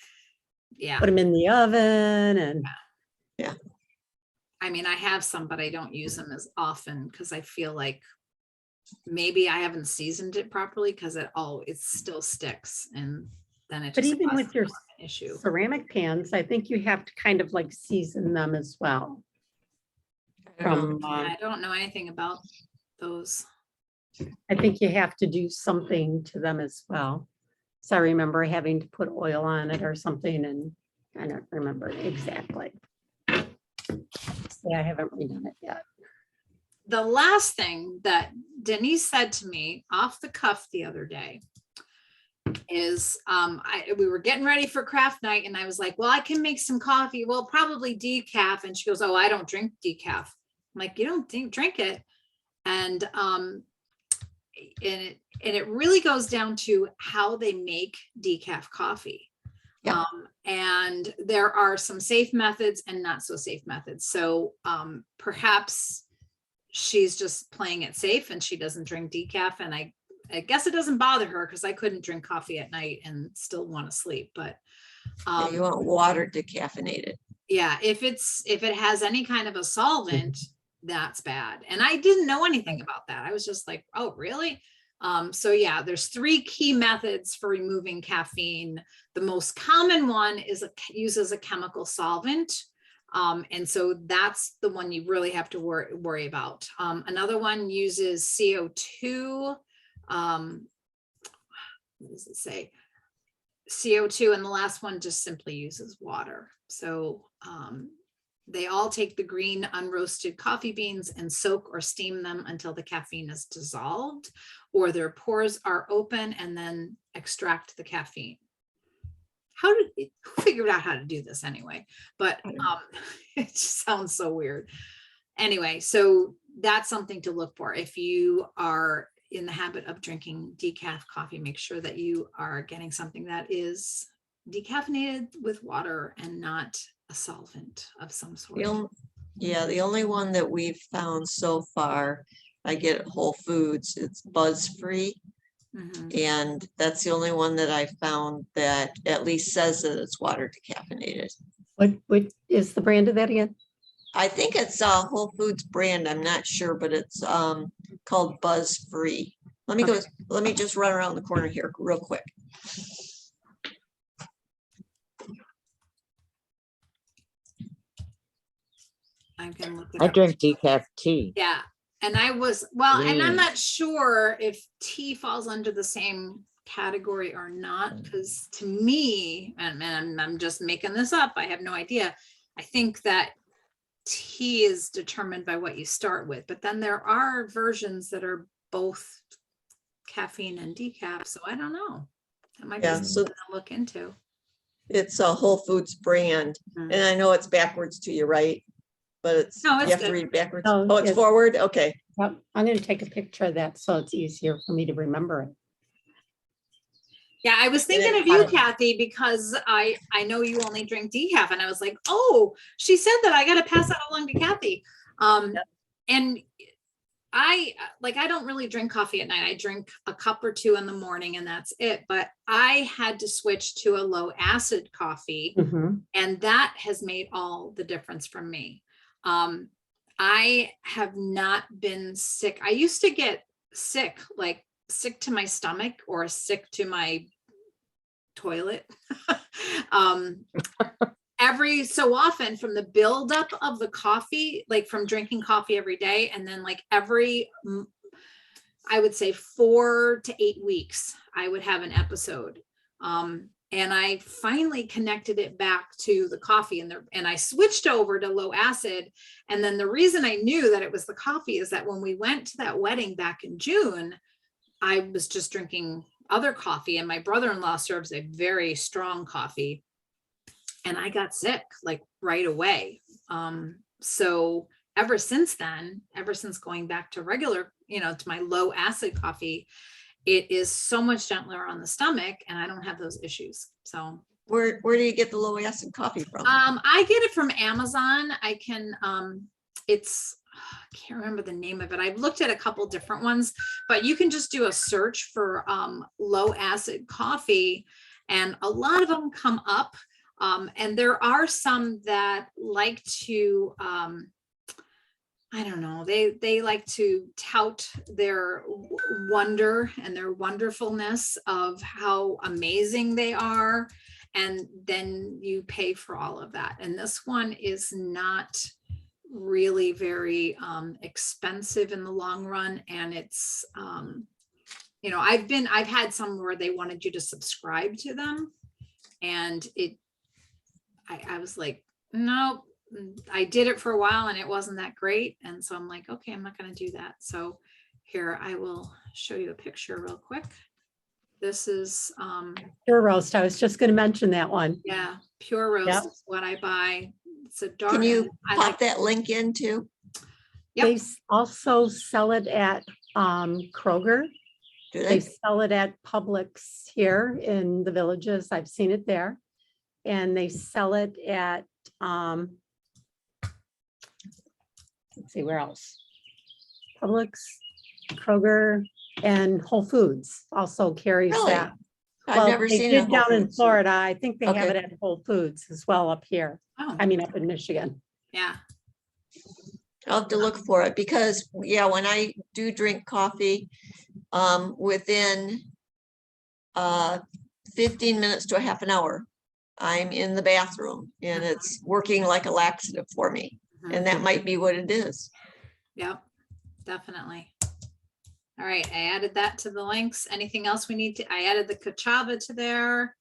yeah. put them in the oven and, I mean, I have some, but I don't use them as often because I feel like maybe I haven't seasoned it properly because it still sticks, and then it but just even with causes your an issue. ceramic pans, I think you have to kind of like season them as well. I don't know. From, I don't know anything about those. I think you have to do something to them as well. So I remember having to put oil on it or something, and I don't remember exactly. Yeah, I haven't redone it yet. The last thing that Denise said to me off the cuff the other day is we were getting ready for craft night, and I was like, well, I can make some coffee. Well, probably decaf. And she goes, oh, I don't drink decaf. I'm like, you don't drink it. And it really goes down to how they make decaf coffee. Yeah. And there are some safe methods and not so safe methods. So perhaps she's just playing it safe and she doesn't drink decaf. And I guess it doesn't bother her because I couldn't drink coffee at night and still want to sleep. But Yeah, you want water decaffeinated. yeah, if it has any kind of a solvent, that's bad. And I didn't know anything about that. I was just like, oh, really? So yeah, there's 3 key methods for removing caffeine. The most common one is uses a chemical solvent. And so that's the one you really have to worry about. Another one uses CO2. What does it say? CO2, and the last one just simply uses water. So they all take the green unroasted coffee beans and soak or steam them until the caffeine is dissolved, or their pores are open, and then extract the caffeine. Who figured out how to do this anyway? But it just sounds so weird. Anyway, so that's something to look for. If you are in the habit of drinking decaf coffee, make sure that you are getting something that is decaffeinated with water and not a solvent of some sort. The only one that we've found so far, I get at Whole Foods, it's Buzz Free. Mhm. And that's the only one that I found that at least says that it's water decaffeinated. What is the brand of that again? I think it's a Whole Foods brand. I'm not sure, but it's called Buzz Free. Let me go. Let me just run around the corner here real quick. I can look it I up. drink decaf tea. Yeah. And I was, well, and I'm Mm. not sure if tea falls under the same category or not, because to me, and I'm just making this up, I have no idea. I think that tea is determined by what you start with, but then there are versions that are both caffeine and decaf, so I don't know. That might be Yeah, something so to look into. it's a Whole Foods brand, Mhm. and I know it's backwards to you, right? But it's No, you it's have to good. read backwards. No, Oh, it's it's- forward. Okay. Yep, I'm gonna take a picture of that so it's easier for me to remember it. Yeah, I was And thinking it- of you, Kathy, because I know you only drink decaf, and I was like, oh, she said that, I got to pass that along to Kathy. And I don't really drink coffee at night. I drink a cup or two in the morning and that's it. But I had to switch to a low acid coffee, Mhm. and that has made all the difference for me. I have not been sick. I used to get sick, like sick to my stomach or sick to my toilet. um, every so often from the buildup of the coffee, like from drinking coffee every day, and then like I would say 4 to 8 weeks, I would have an episode. And I finally connected it back to the coffee, and I switched over to low acid. And then the reason I knew that it was the coffee is that when we went to that wedding back in June, I was just drinking other coffee, and my brother-in-law serves a very strong coffee, and I got sick like right away. So ever since then, ever since going back to regular, to my low acid coffee, it is so much gentler on the stomach, and I don't have those issues. So Where do you get the low acid coffee from? I get it from Amazon. I can I can't remember the name of it. I've looked at a couple different ones, but you can just do a search for low acid coffee, and a lot of them come up. And there are some that like to I don't know, they like to tout their wonder and their wonderfulness of how amazing they are, and then you pay for all of that. And this one is not really very expensive in the long run, and it's I've had some where they wanted you to subscribe to them, and I was like, nope. I did it for a while and it wasn't that great. And so I'm like, okay, I'm not going to do that. So here, I will show you a picture real quick. This is, Pure roast. I was just going to mention that one. yeah, Pure Roast Yep. is what I buy. It's a dark. Can you I pop like, that link in too? Yep. They also sell it at Kroger. Do They they? sell it at Publix here in the villages. I've seen it there. And they sell it at, let's see, where else? Publix, Kroger, and Whole Foods also carries Really? that. I've Well, never they seen did it. down in Florida. I think they have Okay. it at Whole Foods as well up here. oh, I mean, up in Michigan. yeah. I'll have to look for it because, yeah, when I do drink coffee, within 15 minutes to a half an hour, I'm in the bathroom and it's working like a laxative for me. Mhm. And that might be what it is. Yep, definitely. All right, I added that to the links. Anything else we need to, I added the Kachava to there.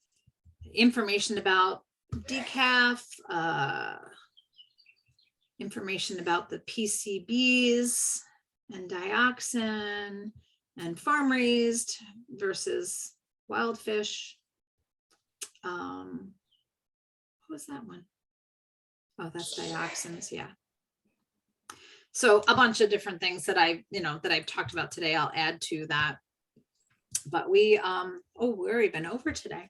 Information about decaf, information about the PCBs and dioxin and farm raised versus wild fish. What was that one? Oh, that's dioxins, yeah. So a bunch of different things that I've talked about today, I'll add to that. But we're even over today.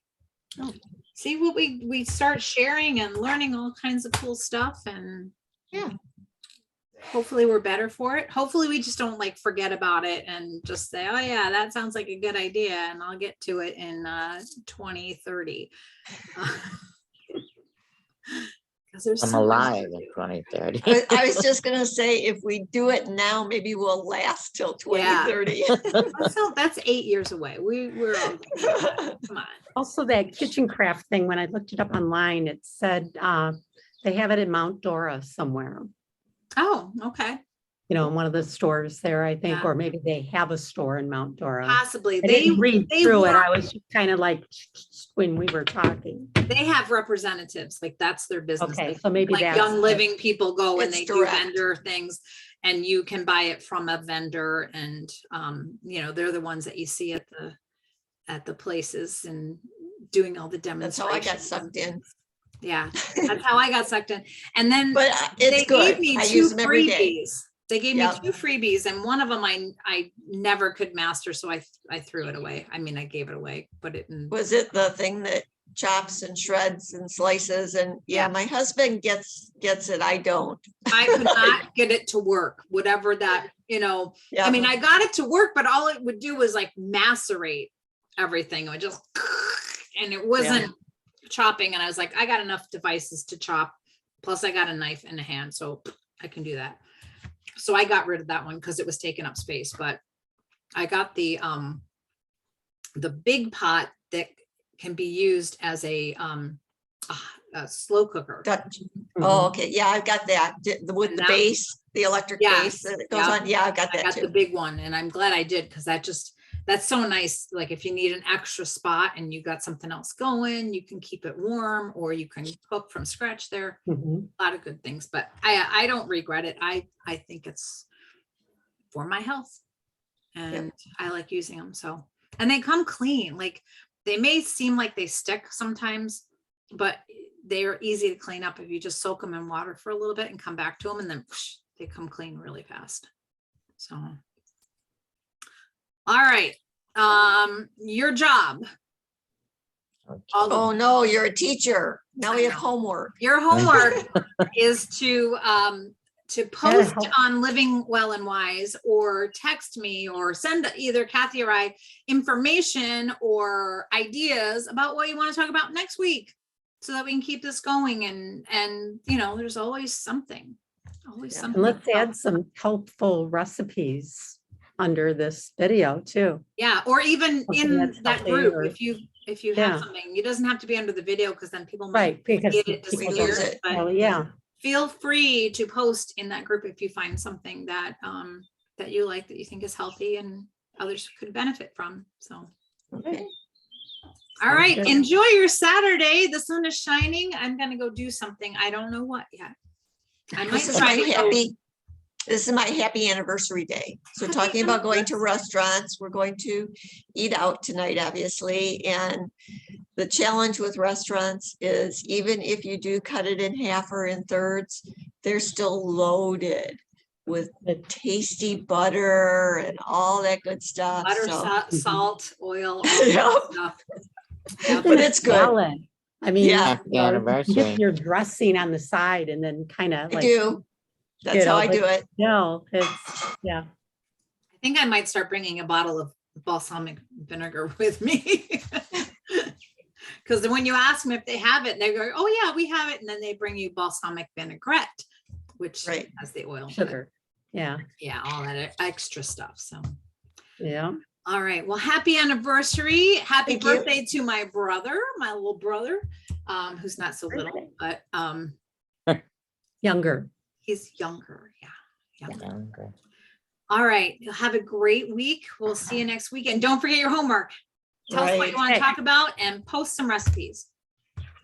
Oh, see what we start sharing and learning all kinds of cool stuff, and Yeah. hopefully we're better for it. Hopefully we just don't like forget about it and just say, oh yeah, that sounds like a good idea, and I'll get to it in 2030. Because there's I'm so much- alive in 2030. I was just gonna say, if we do it now, maybe we'll last till Yeah. 2030. That's 8 years away. We're come on. Also, that kitchen craft thing, when I looked it up online, it said they have it in Mount Dora somewhere, Oh, okay. in one of the stores there, I think, Yeah. or maybe they have a store in Mount Dora. Possibly. I didn't read they through it. work- I was just kind of like when we were talking. They have representatives, like that's their business. Okay, They- so maybe Like that's. Young it. Living people go and It's they do direct. vendor things, and you can buy it from a vendor, and they're the ones that you see at the places and doing all the That's how demonstrations. I got sucked in. Yeah, that's how I got sucked in. And then But they it's good. gave me I 2 use them every day. freebies. They gave me Yep. 2 freebies, and one of them I never could master, so I threw it away. I mean, I gave it away, put it in. Was it the thing that chops and shreds and slices, and yeah, my husband gets it, I don't. I could not get it to work, whatever that, I Yeah, mean, I got it to work, but all it would do was like macerate everything. It would just, and it wasn't chopping. And I was like, I got enough devices to chop. Plus I got a knife in the hand, so I can do that. So I got rid of that one because it was taking up space, but I got the big pot that can be used as a slow cooker. Dutch. Oh, okay, yeah, I've got that, with the that- base, the electric Yes, base that it goes yeah. on, yeah, I've got I that got the too. big one, and I'm glad I did, because that's so nice. Like if you need an extra spot and you got something else going, you can keep it warm, or you can cook from scratch there. Mhm. A lot of good things, but I don't regret it. I think it's for my health, and I like using them. So, and they come clean. Like they may seem like they stick sometimes, but they are easy to clean up if you just soak them in water for a little bit and come back to them, and then whoosh, they come clean really fast. So, all right, your job. All the- Oh, no, you're a teacher, now we I have know. homework. Your homework is to post help. on Living Well and Wise, or text me, or send either Kathy or I information or ideas about what you want to talk about next week, so that we can keep this going. And there's always something, And something. let's add some helpful recipes under this video too. Yeah, or even Something in that's that healthy, group, or- if you have Yeah. something, it doesn't have to be under the video, because then people might Right, because get it people lose disappear. it. But Oh, yeah. feel free to post in that group if you find something that that you like, that you think is healthy and others could benefit from. So, Okay. all right, good. enjoy your Saturday. The sun is shining. I'm gonna go do something. I don't know what yet. I might This is try my to go. this is my happy anniversary day. So Happy talking about going to anniversary. restaurants, we're going to eat out tonight, obviously. And the challenge with restaurants is, even if you do cut it in half or in thirds, they're still loaded with tasty butter and all that good stuff. Butter, So, salt, oil, all that Yep. stuff. Yep. But it's good. Salad. I mean, Yeah. Happy you know, you anniversary. get your dressing on the side and then kind of I like, do. That's how I do it. no, it's, yeah. I think I might start bringing a bottle of balsamic vinegar with me. Because when you ask them if they have it, they go, "Oh yeah, we have it," and then they bring you balsamic vinaigrette, which Right. has the oil, but Sugar. Yeah, yeah, all that extra stuff. So, yeah. all right, well, happy anniversary, happy Thank you. birthday to my brother, my little brother, who's not so little, Birthday. but Younger. he's younger. Yeah. Okay. All right, have a great week. We'll see you next week, and don't forget your homework. Tell us what Right. you want to Okay. talk about and post some recipes.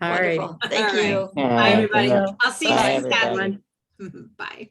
All right. Wonderful. Thank All right. you. Bye, Yeah, everybody. good luck. I'll see you Bye, next everybody. Saturday. Bye.